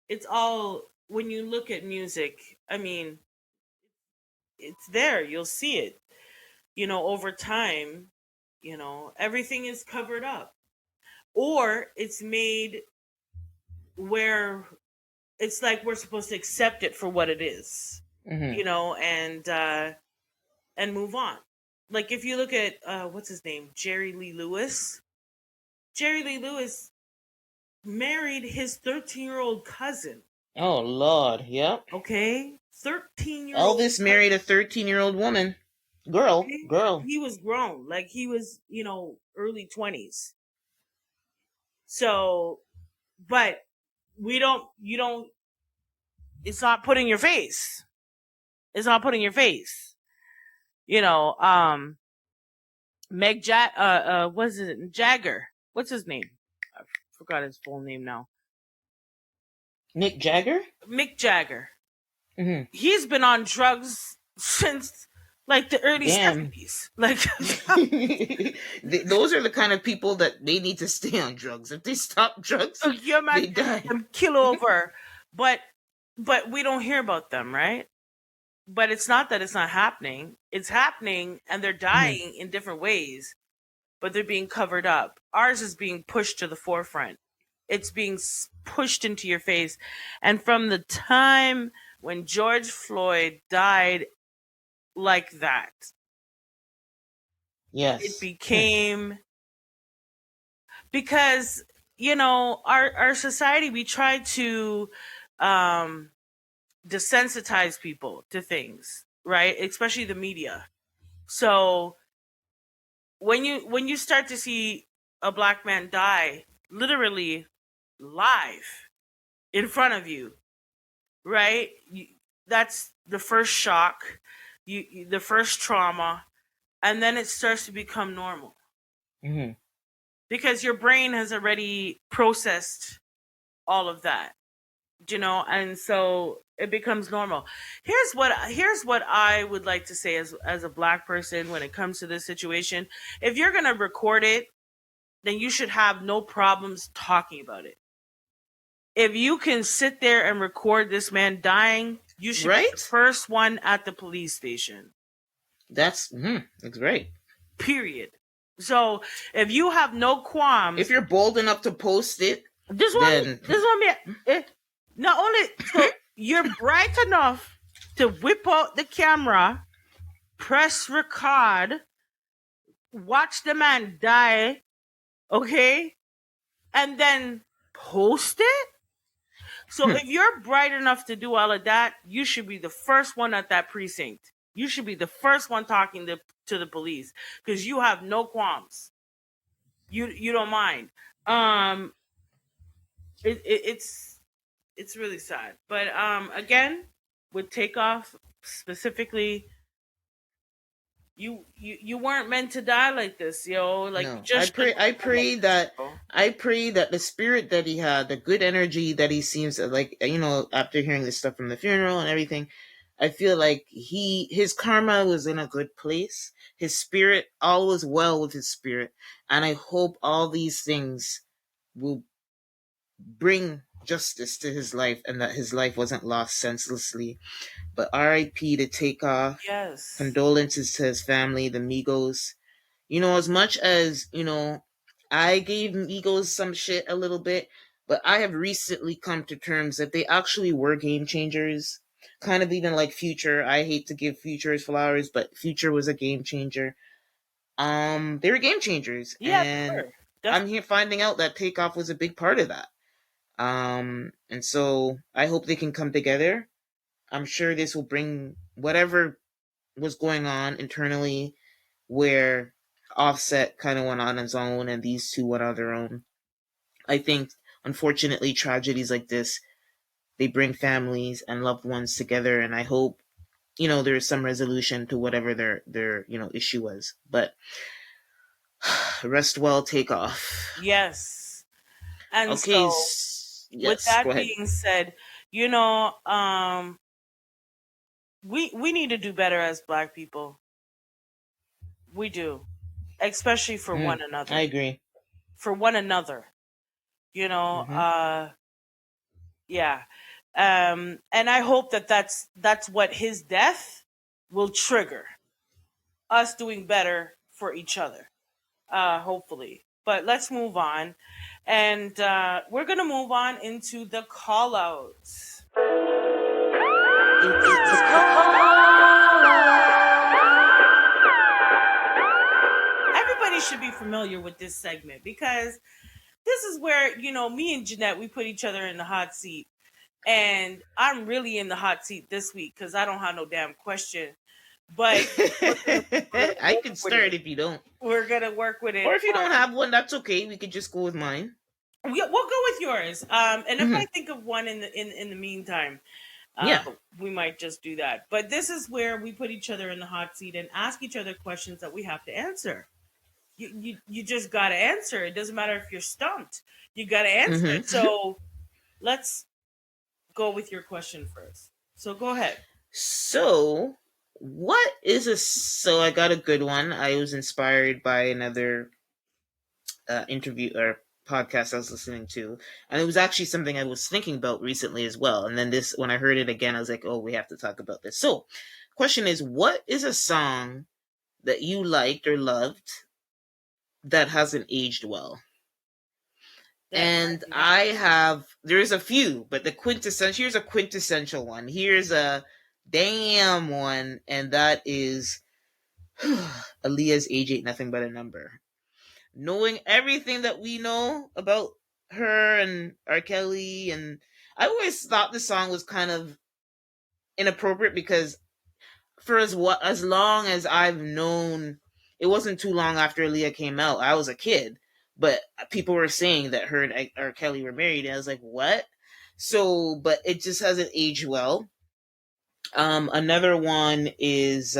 it's all when you look at music. I mean, it's there. You'll see it. Over time, everything is covered up, or it's made where it's like we're supposed to accept it for what it is, mhm. and move on. Like if you look at what's his name, Jerry Lee Lewis. Jerry Lee Lewis married his 13-year-old cousin. Oh Lord, yep. Okay, 13-year-old Elvis married a cousin. 13-year-old woman, girl, Okay, girl. he was grown, like he was, early 20s. So, but we don't. You don't. It's not putting your face. It's not putting your face. You know. What's it? Jagger. What's his name? I forgot his full name now. Mick Jagger. Mick Jagger. Mhm. He's been on drugs since like the early Damn. 70s. Like, Those are the kind of people that they need to stay on drugs. If they stop drugs, yeah, man, they die. them kill over. But we don't hear about them, right? But it's not that it's not happening. It's happening, and they're Mhm. dying in different ways, but they're being covered up. Ours is being pushed to the forefront. It's being pushed into your face. And from the time when George Floyd died like that, it Yes. Hmm. became because our society, we try to um desensitize people to things, right? Especially the media. So when you start to see a black man die literally live in front of you, right? That's the first shock. the first trauma, and then it starts to become normal Hmm. because your brain has already processed all of that, and so it becomes normal. Here's what I would like to say as a black person when it comes to this situation. If you're going to record it, then you should have no problems talking about it. If you can sit there and record this man dying, you should be the Right? first one at the police station. That's great. Period. So if you have no If qualms, you're bold enough to post it, then this one me. Not only so you're bright enough to whip out the camera, press record, watch the man die, okay, and then post it. So if you're bright enough to do all of that, you should be the first one at that precinct. You should be the first one talking to the police because you have no qualms. You don't mind. Um, it's really sad, but again, with Takeoff specifically, you weren't meant to die like this, yo. Like you no. I just pray. shouldn't I die like pray this, that. yo. I pray that the spirit that he had, the good energy that he seems to like, after hearing this stuff from the funeral and everything, I feel like his karma was in a good place. His spirit, all was well with his spirit, and I hope all these things will bring justice to his life, and that his life wasn't lost senselessly. But R.I.P. to Takeoff. Yes. Condolences to his family, the Migos. As much as, I gave Migos some shit a little bit, but I have recently come to terms that they actually were game changers. Kind of even like Future. I hate to give Future his flowers, but Future was a game changer. They were game changers, Yeah, they and were. I'm Definitely. here finding out that Takeoff was a big part of that. And so I hope they can come together. I'm sure this will bring whatever was going on internally where Offset kind of went on his own and these two went on their own. I think, unfortunately, tragedies like this, they bring families and loved ones together, and I hope, there's some resolution to whatever their issue was. But rest well, Takeoff. Yes. And Okay, so with yes, go that ahead. being said, you know, um, we need to do better as black people. We do, especially for one I another. agree. For one another, you know. Hmm. Yeah. And I hope that that's what his death will trigger us doing better for each other. Hopefully. But let's move on, and we're gonna move on into the call outs. It's a call Everybody should be familiar with this segment because this is where, me and Jeanette, we put each other in the hot seat. And I'm really in the hot seat this week because I don't have no damn question. But we're gonna I work can with start it. if you don't. We're gonna work with Or it. if you don't have one, that's okay. We could just go with mine. We'll go with yours. And if I Hmm. think of one in the meantime, Yeah. we might just do that. But this is where we put each other in the hot seat and ask each other questions that we have to answer. You just gotta answer. It doesn't matter if you're stumped. You gotta answer Hmm. it. So let's go with your question first. So go ahead. So, what is a. So, I got a good one. I was inspired by another interview or podcast I was listening to. And it was actually something I was thinking about recently as well. And then when I heard it again, I was like, oh, we have to talk about this. So, question is, what is a song that you liked or loved that hasn't aged well? That And has not. there's a few, but here's a quintessential one. Here's a damn one, and that is Aaliyah's Age Ain't Nothing But a Number. Knowing everything that we know about her and R. Kelly, and I always thought the song was kind of inappropriate because for as long as I've known, it wasn't too long after Aaliyah came out. I was a kid, but people were saying that her and R. Kelly were married, and I was like, what? So, but it just hasn't aged well. Another one is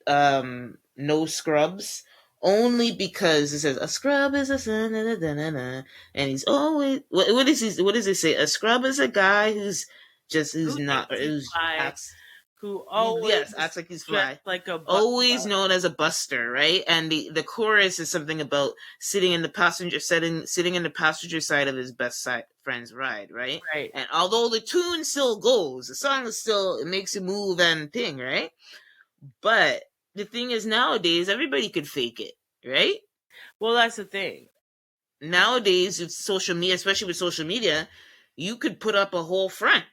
no scrubs, only because it says a scrub is a son, and he's always what does it say? A scrub is a guy who's Who not thinks he who's fly? acts Who yes, acts always like he's dressed fly. like a Always buster? known as a buster, right? And the chorus is something about sitting in the passenger side of his best side, friend's ride, right? Right. And although the tune still goes, the song is still it makes you move and thing, right? But the thing is, nowadays everybody could fake it, right? Well, that's the thing. Nowadays, with social media, especially with social media, you could put up a whole front,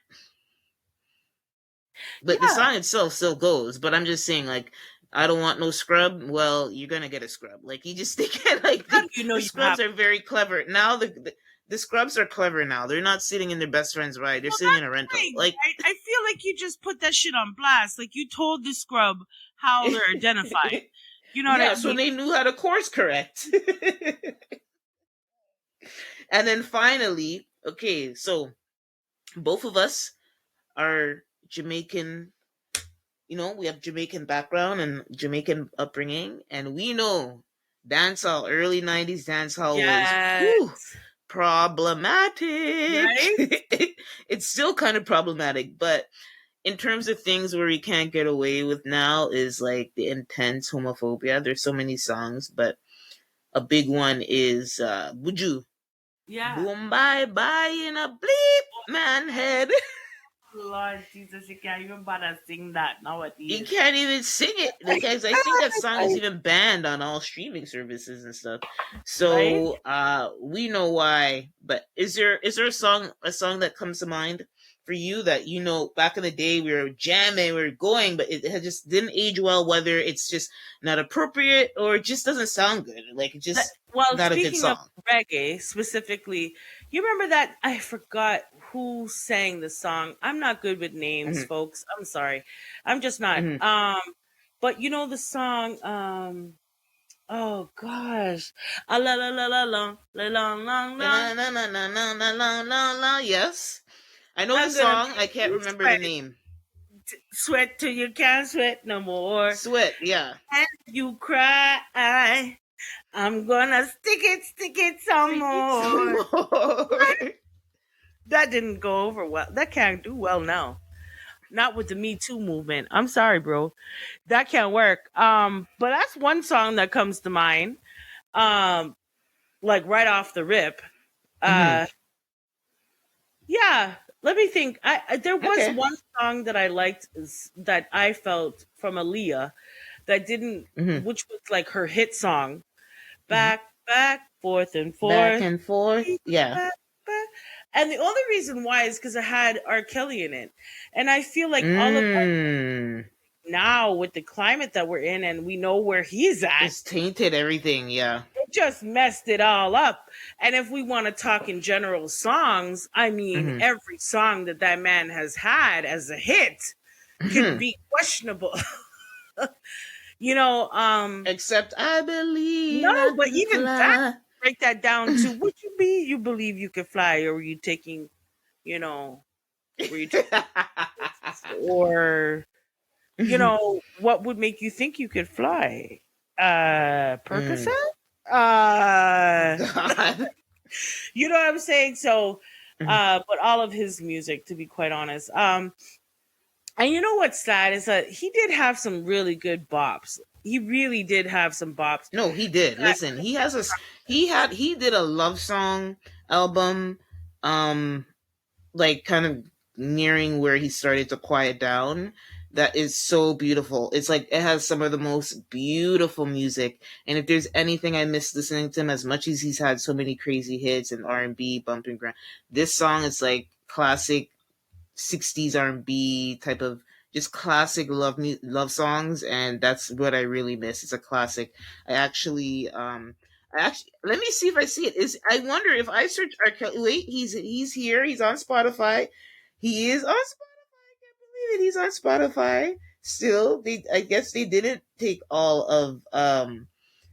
but the Yeah. song itself still goes. But I'm just saying, like, I don't want no scrub. Well, you're gonna get a scrub. Like you just think like How do you know the you have? scrubs are very clever now. The scrubs are clever now. They're not sitting in their best friend's ride. They're Well, sitting in that's a the rental. thing, Like, right? I feel like you just put that shit on blast. Like you told the scrub how they're identified. You know what I yeah. So mean? they knew how to course correct. And then finally, okay, so both of us are Jamaican. We have Jamaican background and Jamaican upbringing, and we know dancehall, early '90s dancehall was Yeah. whew, problematic. Right? It's still kind of problematic, but in terms of things where we can't get away with now is like the intense homophobia. There's so many songs, but a big one is Buju. Yeah. Boom bye bye in a bleep man head. Lord Jesus, you can't even bother sing that You nowadays. can't even sing it because I think that song is even banned on all streaming services and stuff. Right? So we know why. But is there a song that comes to mind for you that back in the day we were jamming, we were going, but it just didn't age well, whether it's just not appropriate or it just doesn't sound good. Like it's just Well, not a good speaking of song. reggae specifically, you remember that I forgot who sang the song. I'm not good with names, Hmm. folks. I'm sorry. I'm just not. Hmm. But you know the song oh gosh. La la la la long la long long Na na long. na na na na na na na. Yes, I know the I'm gonna song. I make can't you remember the sweat. name. Sweat till you can't sweat no more. Sweat, yeah. And you cry. I'm gonna stick it some Sing it some more. more. That didn't go over well. That can't do well now. Not with the Me Too movement. I'm sorry, bro. That can't work. But that's one song that comes to mind. Um, like right off the rip. Hmm. Uh, yeah. Let me think. There was Okay. one song that I liked that I felt from Aaliyah that didn't, Hmm. which was like her hit song. Hmm. Back, forth and Back forth. and forth. Yeah. Back, back. And the only reason why is because it had R. Kelly in it. And I feel like all of that Mm. now with the climate that we're in and we know where he's at, It's tainted everything. Yeah. it just messed it all up. And if we want to talk in general songs, I mean, Hmm. every song that that man has had as a hit could Hmm. be questionable. you know, Except I believe no, I but can even that, fly. break that down to would you be, you believe you could fly, or were you taking, you know, were you taking, or, what would make you think you could fly? Percocet? Mm. Uh, God. you know what I'm saying? So, Mhm. but all of his music, to be quite honest. And you know what's sad is that he did have some really good bops. He really did have some bops. No, he did. Listen, he did a love song album. Um, like kind of nearing where he started to quiet down, that is so beautiful. It's like it has some of the most beautiful music, and if there's anything I miss listening to him, as much as he's had so many crazy hits and R&B bumping ground, this song is like classic 60s R&B type of just classic love songs, and that's what I really miss. It's a classic. I actually let me see if I see it. Is I wonder if I search R. Kelly. Wait, he's here. He's on Spotify. He is on Spotify. I can't believe it. He's on Spotify. Still, I guess they didn't take all of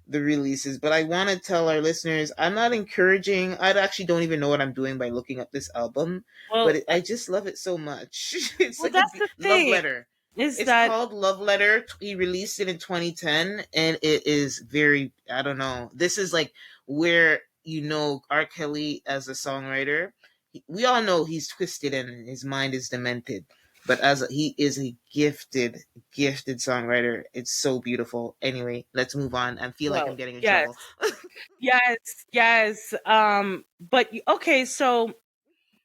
the releases. But I want to tell our listeners, I'm not encouraging. I actually don't even know what I'm doing by looking up this album, but Well, I just love it so much. It's well, like a that's the love thing letter. is It's that called Love Letter. He released it in 2010, and it is very. I don't know. This is like where R. Kelly as a songwriter. We all know he's twisted and his mind is demented, but he is a gifted songwriter. It's so beautiful. Anyway, let's move on. I feel like I'm well, getting in yes, trouble. yes, yes. But okay, so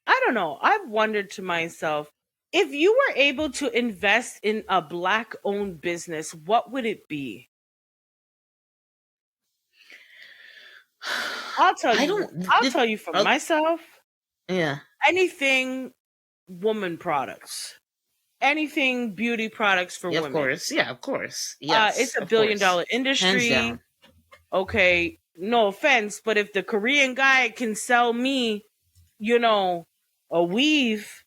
I don't know. I've wondered to myself, if you were able to invest in a black owned business, what would it be? I'll tell I you. don't. I'll tell you for Oh, myself. yeah. Anything woman products, anything beauty products for Yeah, of women. course. Yeah, of course. It's Yes, a of billion course. dollar Hands industry. down. Okay, no offense, but if the Korean guy can sell me, you know, a weave,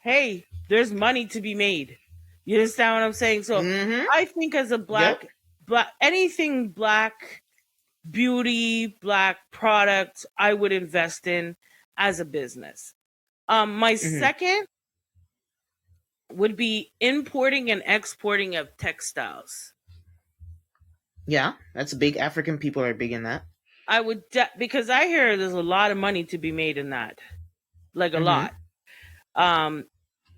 hey, there's money to be made. You understand what I'm saying? So Mm-hmm. I think as a Yep. black anything black beauty, black product, I would invest in as a business. My Mm-hmm. second would be importing and exporting of textiles. Yeah, that's big. African people are big in that. Because I hear there's a lot of money to be made in that, like a Mm-hmm. lot. Um,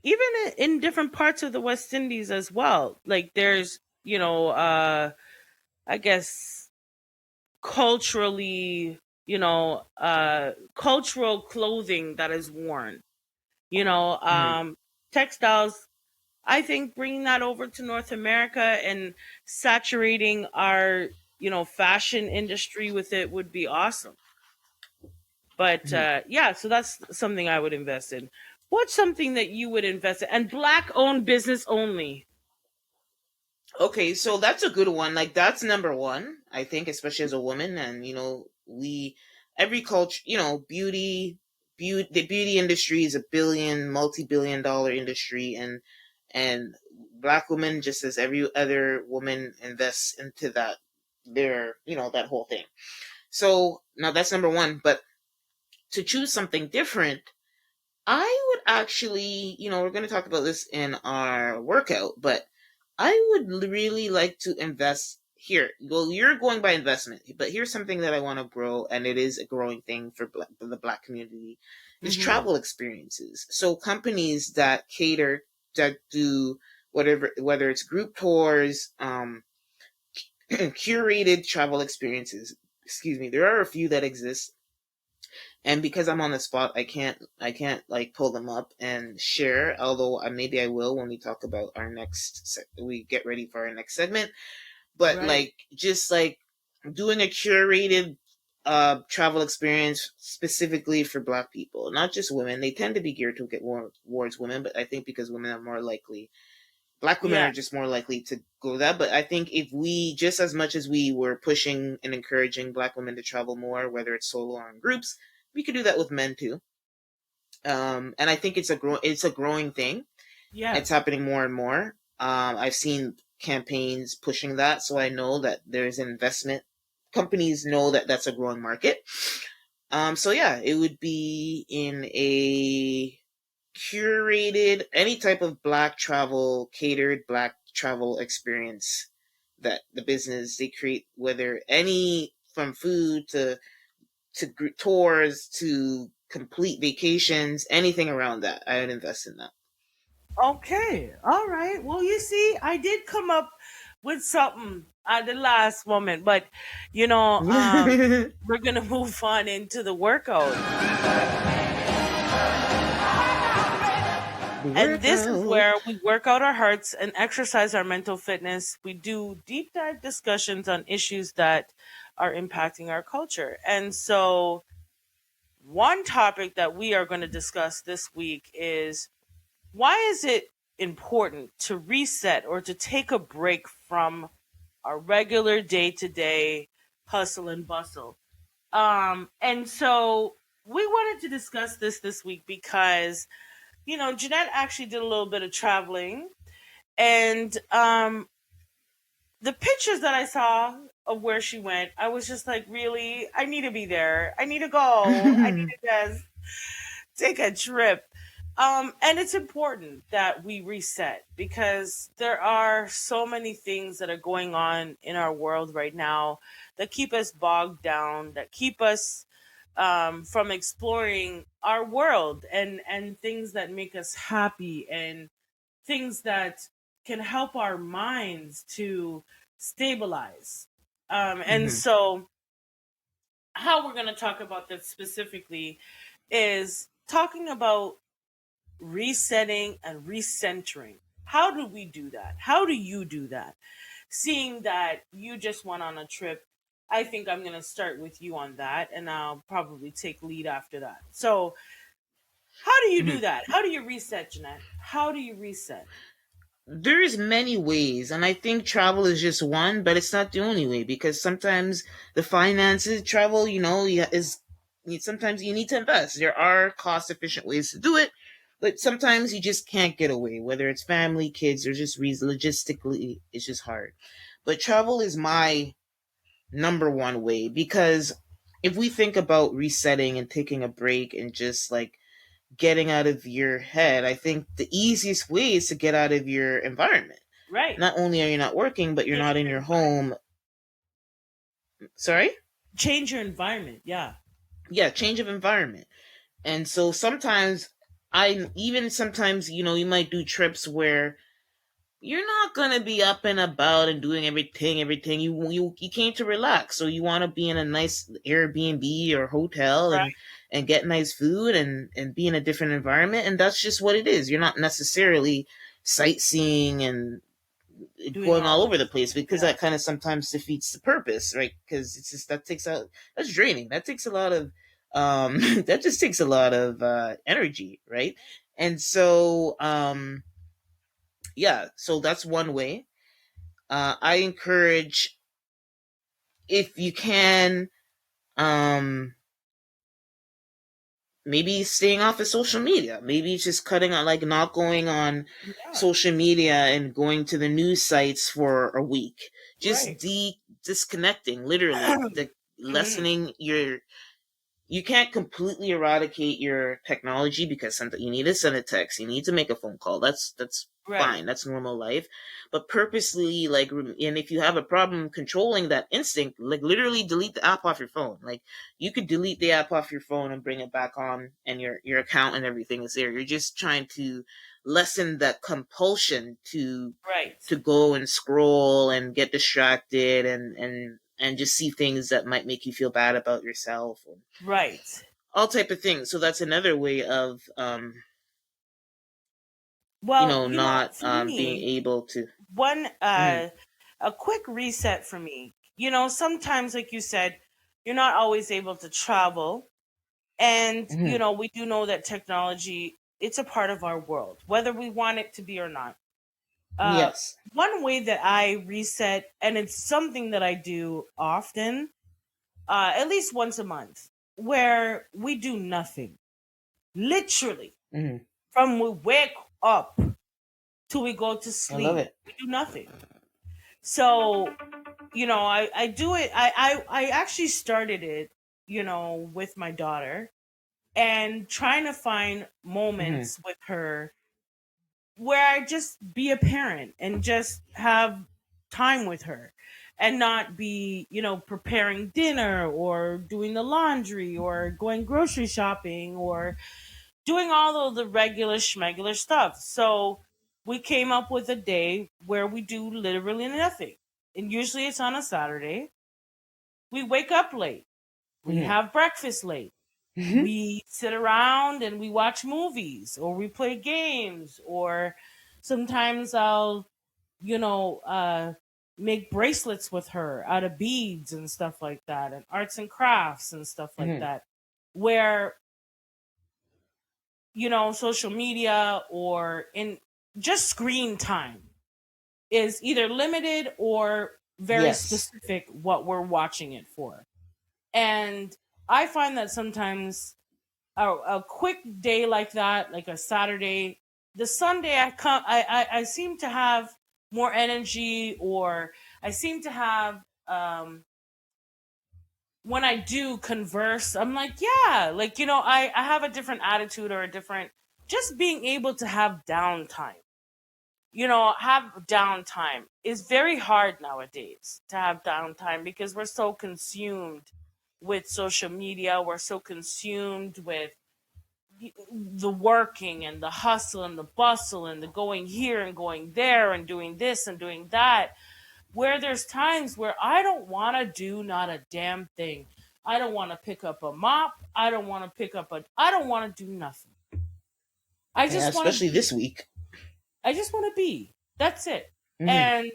Even in different parts of the West Indies as well. Like there's, I guess culturally, cultural clothing that is worn. You know, Mm-hmm. textiles. I think bringing that over to North America and saturating our, fashion industry with it would be awesome. But Mm-hmm. yeah, so that's something I would invest in. What's something that you would invest in? And black owned business only. Okay, so that's a good one. Like that's number one, I think, especially as a woman. And we every culture, the beauty industry is a multi-billion dollar industry, and black women, just as every other woman, invests into that whole thing. So now that's number one. But to choose something different, I would actually, we're going to talk about this in our workout, but I would really like to invest here. Well, you're going by investment, but here's something that I want to grow, and it is a growing thing for the black community, is Hmm. travel experiences. So companies that cater, that do whether it's group tours, curated travel experiences. Excuse me. There are a few that exist, and because I'm on the spot, I can't like pull them up and share. Although maybe I will when we talk about we get ready for our next segment. But Right. like just like doing a curated travel experience specifically for Black people, not just women. They tend to be geared to get more towards women, but I think because women are more likely. Black women Yeah. are just more likely to go that, but I think if we, just as much as we were pushing and encouraging Black women to travel more, whether it's solo or in groups, we could do that with men too. And I think it's a growing thing. Yeah. It's happening more and more. I've seen campaigns pushing that, so I know that there's an investment. Companies know that that's a growing market. So yeah, it would be in a curated, any type of catered black travel experience that the business they create, whether any from food to tours to complete vacations, anything around that, I would invest in that. Okay. All right. Well, you see, I did come up with something at the last moment, but you know, um, The we're gonna move on into the workout. And this is workout. where we work out our hearts and exercise our mental fitness. We do deep dive discussions on issues that are impacting our culture. And so, one topic that we are going to discuss this week is, why is it important to reset or to take a break from our regular day to day hustle and bustle? And so, we wanted to discuss this week because Jeanette actually did a little bit of traveling, and the pictures that I saw, of where she went, I was just like, really? I need to be there. I need to go. I need to just take a trip. And it's important that we reset because there are so many things that are going on in our world right now that keep us bogged down, that keep us from exploring our world, and things that make us happy, and things that can help our minds to stabilize. And Hmm. so, how we're going to talk about this specifically is talking about resetting and recentering. How do we do that? How do you do that? Seeing that you just went on a trip, I think I'm going to start with you on that, and I'll probably take lead after that. So, how do you do Hmm. that? How do you reset, Jeanette? How do you reset? There's many ways, and I think travel is just one, but it's not the only way because sometimes the finances travel, is sometimes you need to invest. There are cost efficient ways to do it, but sometimes you just can't get away. Whether it's family, kids, or just reason logistically, it's just hard. But travel is my number one way because if we think about resetting and taking a break and just like getting out of your head, I think the easiest way is to get out of your environment. Right. Not only are you not working, but you're Change not in your your environment. home. Sorry? Change your environment. Yeah. Yeah, change of environment. And so sometimes sometimes, you might do trips where you're not gonna be up and about and doing everything. You came to relax, so you want to be in a nice Airbnb or hotel Right. and get nice food and be in a different environment, and that's just what it is. You're not necessarily sightseeing and Doing going all all over the those place things. because Yeah. that kind of sometimes defeats the purpose, right? Because it's just that's draining. That takes a lot of that just takes a lot of energy, right? And so yeah, so that's one way. I encourage, if you can, um, maybe staying off of social media. Maybe it's just cutting out, like not going on Yeah. social media and going to the news sites for a week. Just Right. disconnecting, literally, Mhm. lessening your you can't completely eradicate your technology because something you need to send a text, you need to make a phone call. That's Right. fine. That's normal life. But purposely, like, and if you have a problem controlling that instinct, like literally delete the app off your phone. Like you could delete the app off your phone and bring it back on, and your account and everything is there. You're just trying to lessen that compulsion Right. to go and scroll and get distracted and just see things that might make you feel bad about yourself, Right. all type of things. So that's another way of Well, not for being me, able to. one Hmm. a quick reset for me. Sometimes, like you said, you're not always able to travel, and Hmm. we do know that technology, it's a part of our world, whether we want it to be or not. uh Yes. One way that I reset, and it's something that I do often, at least once a month, where we do nothing, literally, Hmm. from we wake up till we go to I love sleep, it. we do nothing. So, I do it. I actually started it, with my daughter, and trying to find Hmm. moments with her where I just be a parent and just have time with her, and not be, preparing dinner or doing the laundry or going grocery shopping or doing all of the regular schmegular stuff. So we came up with a day where we do literally nothing. And usually it's on a Saturday. We wake up late. We Hmm. have breakfast late. Hmm. We sit around and we watch movies or we play games, or sometimes I'll, you know, uh, make bracelets with her out of beads and stuff like that, and arts and crafts and stuff like Hmm. that, where, social media or in just screen time is either limited or very Yes. specific what we're watching it for. And I find that sometimes a quick day like that, like a Saturday, the Sunday I seem to have more energy, or I seem to have um when I do converse, I'm like, yeah, like, I have a different attitude, or a different, just being able to have downtime. Have downtime is very hard nowadays, to have downtime, because we're so consumed with social media. We're so consumed with the working and the hustle and the bustle and the going here and going there and doing this and doing that, where there's times where I don't want to do not a damn thing. I don't want to pick up a mop. I don't want to do nothing. I Yeah, just want to especially this be. week. I just want to be. That's it. Hmm. And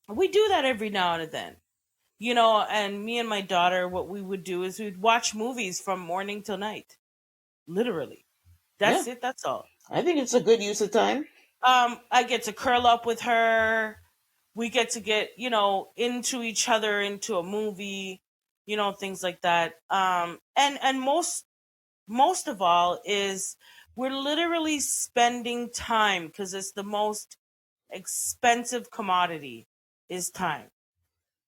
we do that every now and then. And me and my daughter, what we would do is we'd watch movies from morning till night. Literally. Yeah, That's it. That's all. I think it's a good use of time. I get to curl up with her. We get to get, into each other, into a movie, things like that. And most of all is, we're literally spending time, because it's the most expensive commodity, is time.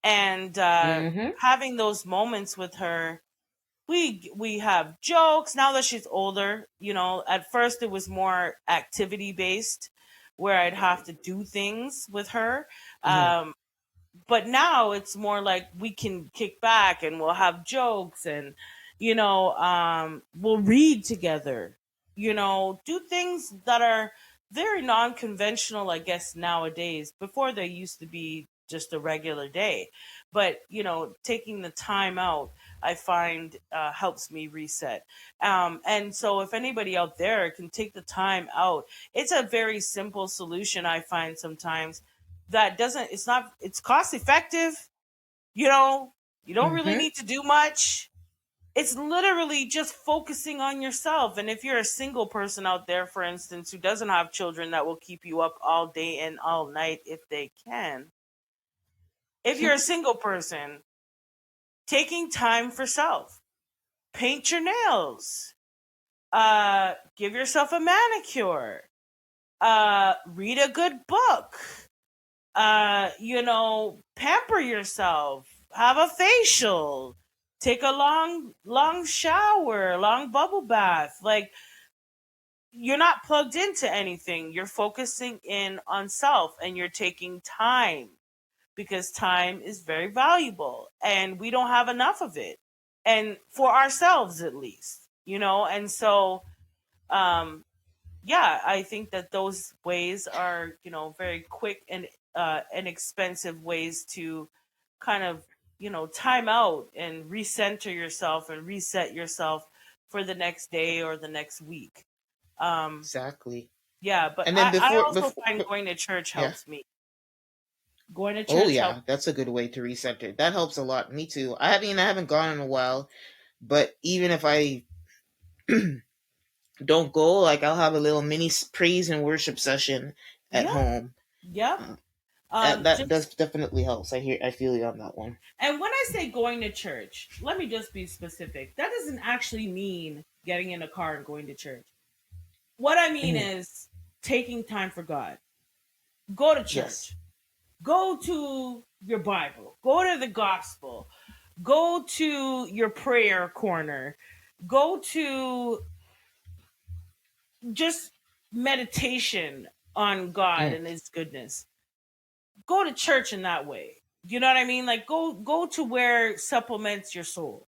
And Hmm. having those moments with her, we have jokes now that she's older. At first it was more activity based, where I'd have to do things with her. Hmm. um, but now it's more like we can kick back and we'll have jokes, and we'll read together, do things that are very non-conventional, I guess, nowadays. Before, they used to be just a regular day, but taking the time out, I find, helps me reset. And so, if anybody out there can take the time out, it's a very simple solution, I find sometimes, that doesn't it's not it's cost effective. you know you don't really Hmm. need to do much. It's literally just focusing on yourself. And if you're a single person out there, for instance, who doesn't have children that will keep you up all day and all night, if they can, if you're a single person, taking time for self, paint your nails, give yourself a manicure, read a good book, pamper yourself, have a facial, take a long shower, long bubble bath. Like, you're not plugged into anything. You're focusing in on self, and you're taking time, because time is very valuable and we don't have enough of it. And for ourselves, at least, and so, um yeah, I think that those ways are, very quick and inexpensive ways to kind of, time out and recenter yourself and reset yourself for the next day or the next week. Um, Exactly. yeah, but And then I before, also before, find going to church yeah. helps me. Going to Oh church helps. yeah, that's a good way to recenter. That helps a lot. Me too. I haven't gone in a while, but even if I don't go, like I'll have a little mini praise and worship session at Yeah, home. yep. Uh, that does Just definitely helps. I feel you on that one. And when I say going to church, let me just be specific. That doesn't actually mean getting in a car and going to church. What I mean Hmm. is taking time for God. Go to Yes. church. Go to your Bible. Go to the gospel. Go to your prayer corner. Go to just meditation on God Mm. and his goodness. Go to church in that way. You know what I mean? Like, go to where supplements your soul.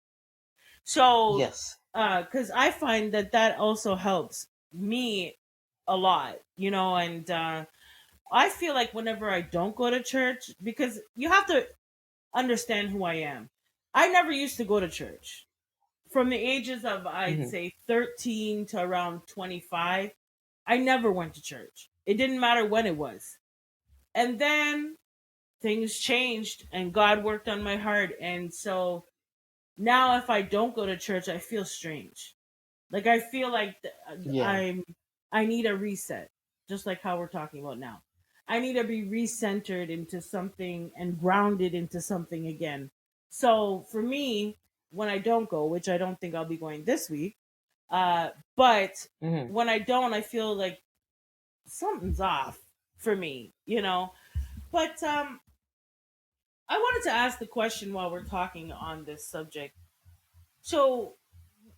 So, Yes. because I find that that also helps me a lot, and I feel like whenever I don't go to church, because you have to understand who I am. I never used to go to church. From the ages of, I'd Hmm. say, 13 to around 25, I never went to church. It didn't matter when it was. And then things changed and God worked on my heart. And so now if I don't go to church, I feel strange. Like, I feel like Yeah. I need a reset, just like how we're talking about now. I need to be recentered into something and grounded into something again. So for me, when I don't go, which I don't think I'll be going this week, but Hmm. when I don't, I feel like something's off for me. But I wanted to ask the question while we're talking on this subject. So,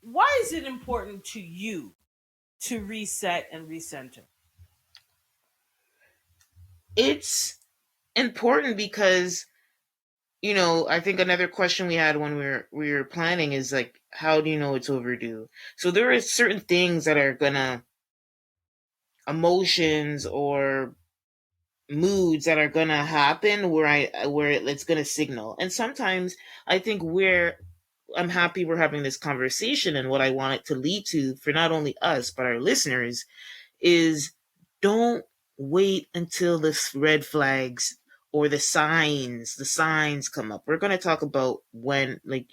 why is it important to you to reset and recenter? It's important because, I think another question we had when we were planning is like, how do you know it's overdue? So there are certain things that are gonna emotions or moods that are gonna happen where it's gonna signal. And sometimes I think I'm happy we're having this conversation, and what I want it to lead to for not only us but our listeners is, don't wait until the red flags or the signs come up. We're going to talk about when, like,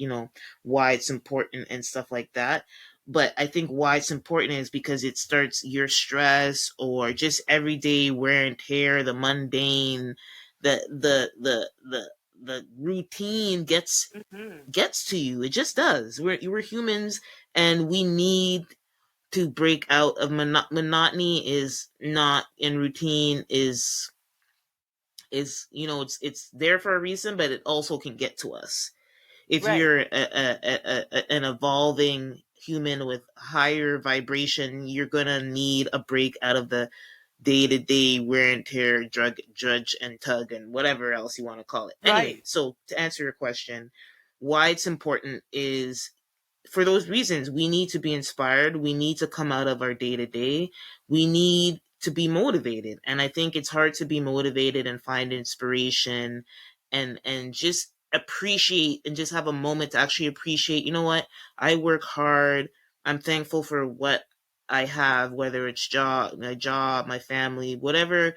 why it's important and stuff like that. But I think why it's important is because it starts your stress or just everyday wear and tear, the mundane, the routine Hmm. gets to you. It just does. We're humans, and we need to break out of monotony. Is not in routine is it's there for a reason, but it also can get to us. If Right, you're an evolving human with higher vibration, you're gonna need a break out of the day-to-day wear and tear, drudge and tug, and whatever else you want to call it. Anyway, right, so to answer your question, why it's important is, for those reasons, we need to be inspired. We need to come out of our day to day. We need to be motivated. And I think it's hard to be motivated and find inspiration and just appreciate and just have a moment to actually appreciate, you know what? I work hard. I'm thankful for what I have, whether it's job, my family, whatever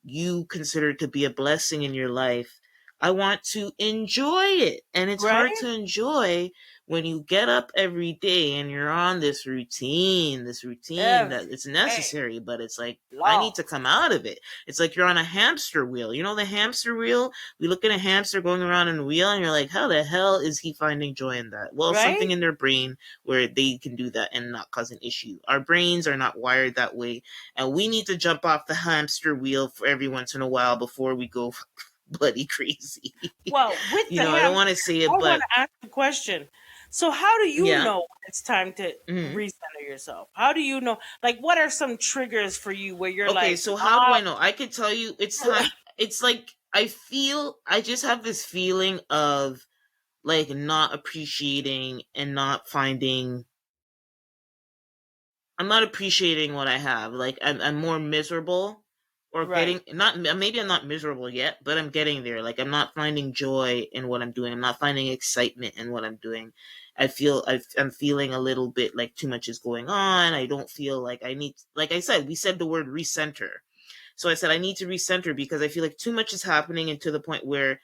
you consider to be a blessing in your life. I want to enjoy it. And it's hard right. to enjoy when you get up every day and you're on this routine that Every it's day necessary, but it's like, I need long. to come out of it. It's like you're on a hamster wheel. You know the hamster wheel? We look at a hamster going around in a wheel and you're like, how the hell is he finding joy in that? Well, something Right, in their brain where they can do that and not cause an issue. Our brains are not wired that way, and we need to jump off the hamster wheel for every once in a while before we go bloody crazy. well, with the I don't hamster, want to say I it, want but to ask the question. So, how do you yeah. know when it's time to Hmm. recenter yourself? How do you know? Like, what are some triggers for you where you're Okay, like, so how do nah, I know? I could tell you it's time. It's like I just have this feeling of like not appreciating and not finding. I'm not appreciating what I have. Like I'm more miserable, or right, getting not maybe I'm not miserable yet, but I'm getting there. Like I'm not finding joy in what I'm doing. I'm not finding excitement in what I'm doing. I'm feeling a little bit like too much is going on. I don't feel like I need. Like I said, we said the word recenter. So I said I need to recenter because I feel like too much is happening, and to the point where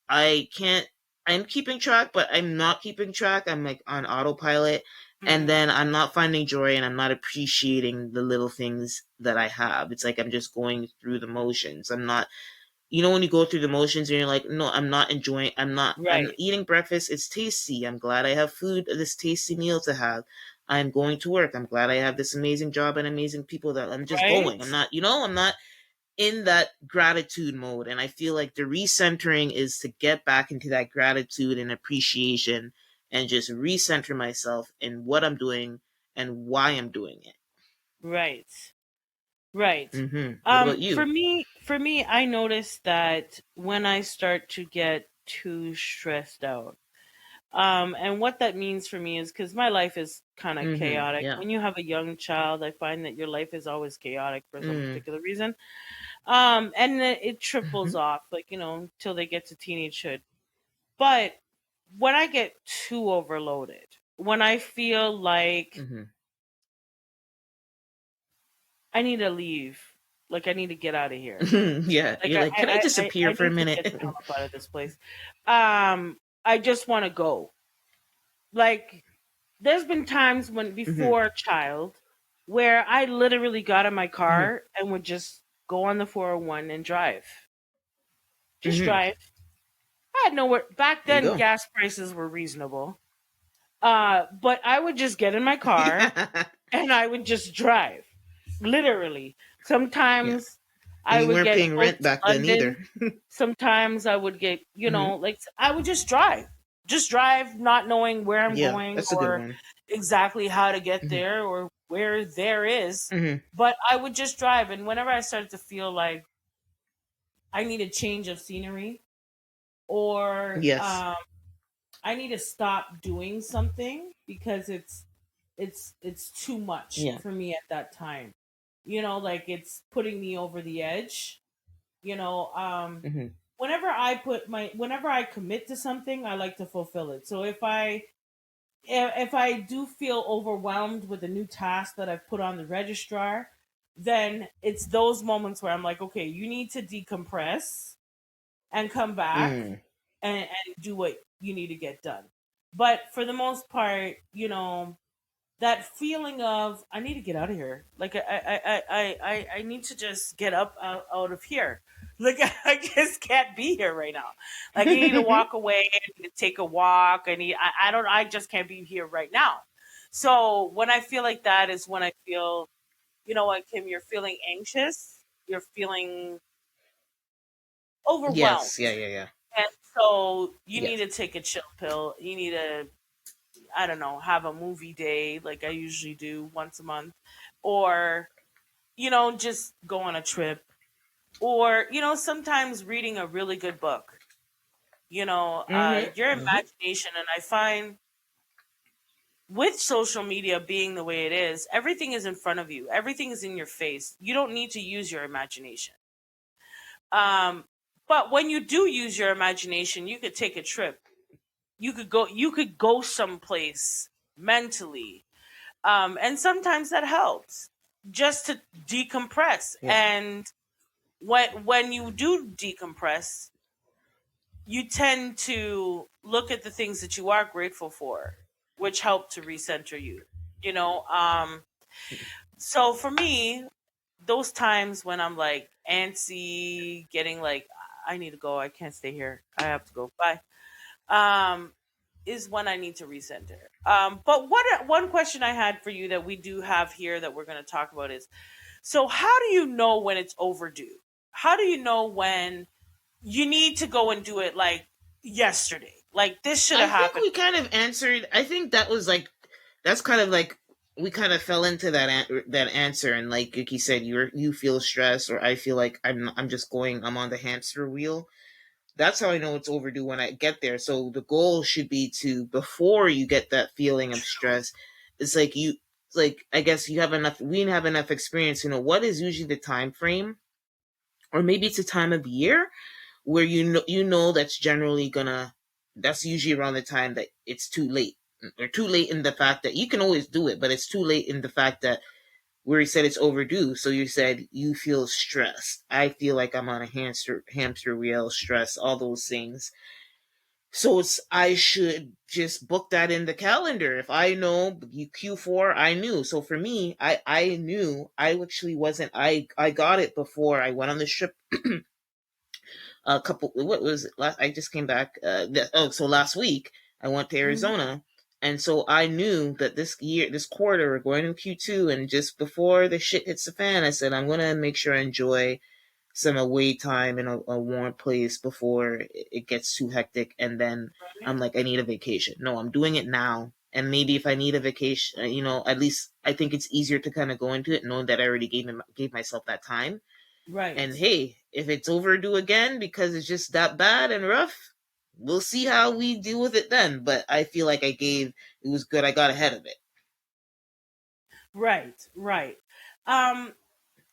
I can't. I'm keeping track, but I'm not keeping track. I'm like on autopilot, and hmm, then I'm not finding joy, and I'm not appreciating the little things that I have. It's like I'm just going through the motions. I'm not. When you go through the motions and you're like, no, I'm not enjoying. I'm right, eating breakfast. It's tasty. I'm glad I have food. This tasty meal to have. I'm going to work. I'm glad I have this amazing job and amazing people that I'm just going. I'm right, not. I'm not in that gratitude mode. And I feel like the recentering is to get back into that gratitude and appreciation and just recenter myself in what I'm doing and why I'm doing it. right, right. What about For you? me, I notice that when I start to get too stressed out, and what that means for me is because my life is kind of chaotic. Yeah. When you have a young child, I find that your life is always chaotic for some Mm. particular reason. And then it triples Mm-hmm. off, like, till they get to teenagehood. But when I get too overloaded, when I feel like Mm-hmm. I need to leave, like I need to get out of here, Yeah. like You're like, can I disappear I for a need to get minute? the hell up out of this place. I just want to go. Like, there's been times when Mm-hmm. before child where I literally got in my Mm-hmm. car and would just go on the 401 and drive. Just Mm-hmm. drive. I had nowhere back There you then, go. gas prices were reasonable. But I would just get in my car and I would just drive. Literally. Yeah. Sometimes And I you would weren't get paying close rent to back then either. London. Sometimes I would get, Hmm. like I would just drive, not knowing where I'm Yeah, going that's a good or one. exactly how to get Hmm. there or where there is. Hmm. But I would just drive. And whenever I started to feel like I need a change of scenery or Yes. I need to stop doing something because it's too much Yeah. for me at that time. Like it's putting me over the edge. You know, Hmm. whenever I commit to something, I like to fulfill it. So if I do feel overwhelmed with a new task that I've put on the registrar, then it's those moments where I'm like, okay, you need to decompress and come back Mm. and do what you need to get done. But for the most part, that feeling of I need to get out of here. Like I need to just get up out of here. Like I just can't be here right now. Like I need to walk away. I need to take a walk. I don't. I just can't be here right now. So when I feel like that is when I feel, you know what, Kim, you're feeling anxious. You're feeling overwhelmed. Yes. Yeah. Yeah. Yeah. And so you need Yes. to take a chill pill. You need to, I don't know, have a movie day like I usually do once a month. Or, just go on a trip. Or, sometimes reading a really good book. Hmm. Your Hmm. imagination. And I find with social media being the way it is, everything is in front of you, everything is in your face. You don't need to use your imagination. Um, but when you do use your imagination, you could take a trip. You could go someplace mentally, and sometimes that helps just to decompress. Yeah. And when you do decompress, you tend to look at the things that you are grateful for, which help to recenter you. you know um so for me, those times when I'm like antsy, getting like I need to go, I can't stay here, I have to go, bye, um is when I need to recenter. But one question I had for you that we do have here that we're going to talk about is, so how do you know when it's overdue? How do you know when you need to go and do it like yesterday? Like this should I have think happened. we kind of answered. I think that was like that's kind of like we kind of fell into that answer, and like you said, you feel stressed, or I feel like I'm just going. I'm on the hamster wheel. That's how I know it's overdue when I get there. So the goal should be to before you get that feeling of stress. It's like it's like I guess you have enough. We have enough experience. What is usually the time frame, or maybe it's a time of year where you know that's generally gonna that's usually around the time that it's too late, or too late in the fact that you can always do it, but it's too late in the fact that where you said it's overdue. So you said you feel stressed. I feel like I'm on a hamster wheel, stress, all those things. So I should just book that in the calendar. If I know Q4, I knew. So for me, I knew. I actually wasn't. I got it before I went on the trip a couple. What was it? I just came back. So last week I went to Mhm. Arizona, and so I knew that this quarter, we're going to Q2, and just before the shit hits the fan, I said I'm gonna make sure I enjoy some away time in a warm place before it gets too hectic, and then I'm Right? like, I need a vacation. No, I'm doing it now. And maybe if I need a vacation, at least I think it's easier to kind of go into it knowing that I already gave myself that time. And Right. hey, if it's overdue again because it's just that bad and rough, we'll see how we deal with it then. But I feel like it was good. I got ahead of it. Right. Right. Um,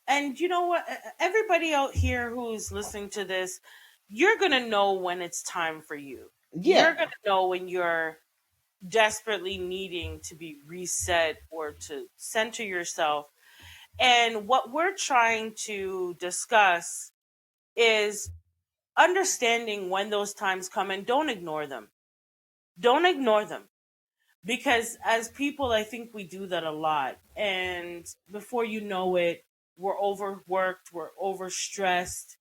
and you know what? Everybody out here who's listening to this, you're gonna know when it's time for you. You're Yeah. gonna know when you're desperately needing to be reset or to center yourself. And what we're trying to discuss is understanding when those times come and don't ignore them. Don't ignore them. Because as people, I think we do that a lot. And before you know it, we're overworked, we're overstressed,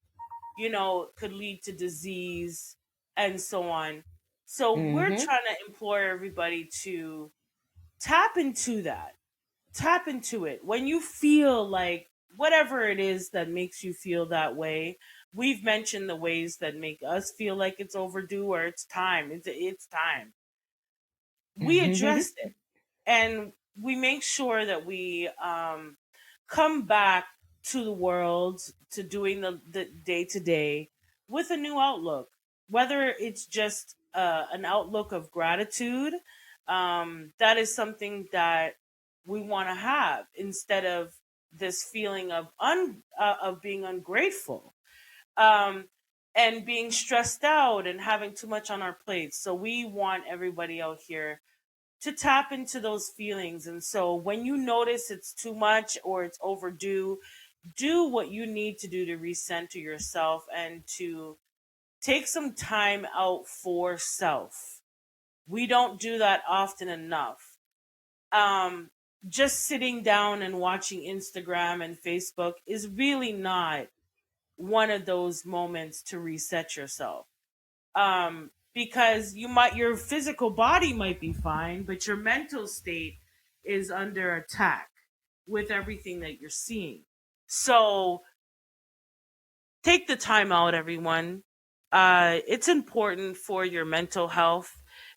could lead to disease and so on. So we're Mm-hmm. trying to implore everybody to tap into that. Tap into it. When you feel like whatever it is that makes you feel that way. We've mentioned the ways that make us feel like it's overdue or it's time. It's time. We addressed it, and we make sure that we come back to the world, to doing the day to day with a new outlook, whether it's just an outlook of gratitude. That is something that we want to have instead of this feeling of being ungrateful, um, and being stressed out and having too much on our plates. So we want everybody out here to tap into those feelings. And so when you notice it's too much or it's overdue, do what you need to do to recenter yourself and to take some time out for self. We don't do that often enough. Um, just sitting down and watching Instagram and Facebook is really not one of those moments to reset yourself, because your physical body might be fine, but your mental state is under attack with everything that you're seeing. So take the time out, everyone. It's important for your mental health.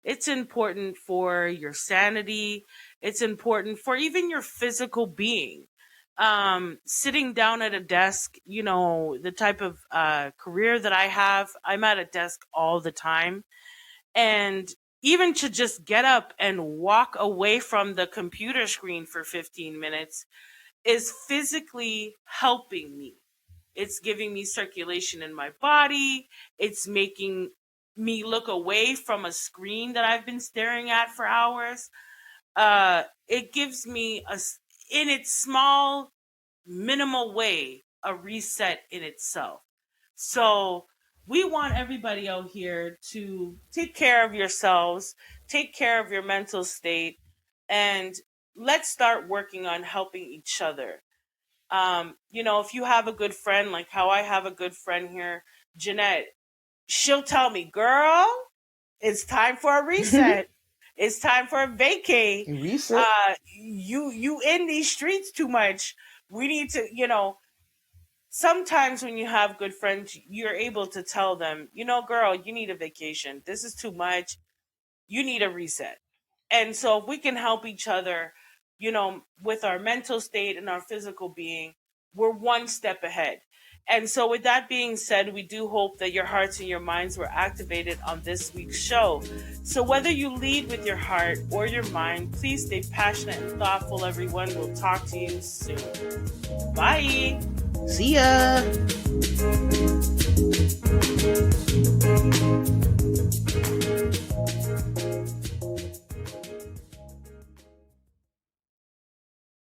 It's important for your sanity. It's important for even your physical being. Sitting down at a desk, the type of career that I have, I'm at a desk all the time. And even to just get up and walk away from the computer screen for 15 minutes is physically helping me. It's giving me circulation in my body. It's making me look away from a screen that I've been staring at for hours. It gives me in its small, minimal way, a reset in itself. So we want everybody out here to take care of yourselves, take care of your mental state, and let's start working on helping each other. If you have a good friend, like how I have a good friend here, Jeanette, she'll tell me, girl, it's time for a reset. It's time for a vacay. Reset. You in these streets too much. We need to, sometimes when you have good friends, you're able to tell them, girl, you need a vacation. This is too much. You need a reset. And so if we can help each other, with our mental state and our physical being, we're one step ahead. And so with that being said, we do hope that your hearts and your minds were activated on this week's show. So whether you lead with your heart or your mind, please stay passionate and thoughtful, everyone. We'll talk to you soon. Bye. See ya.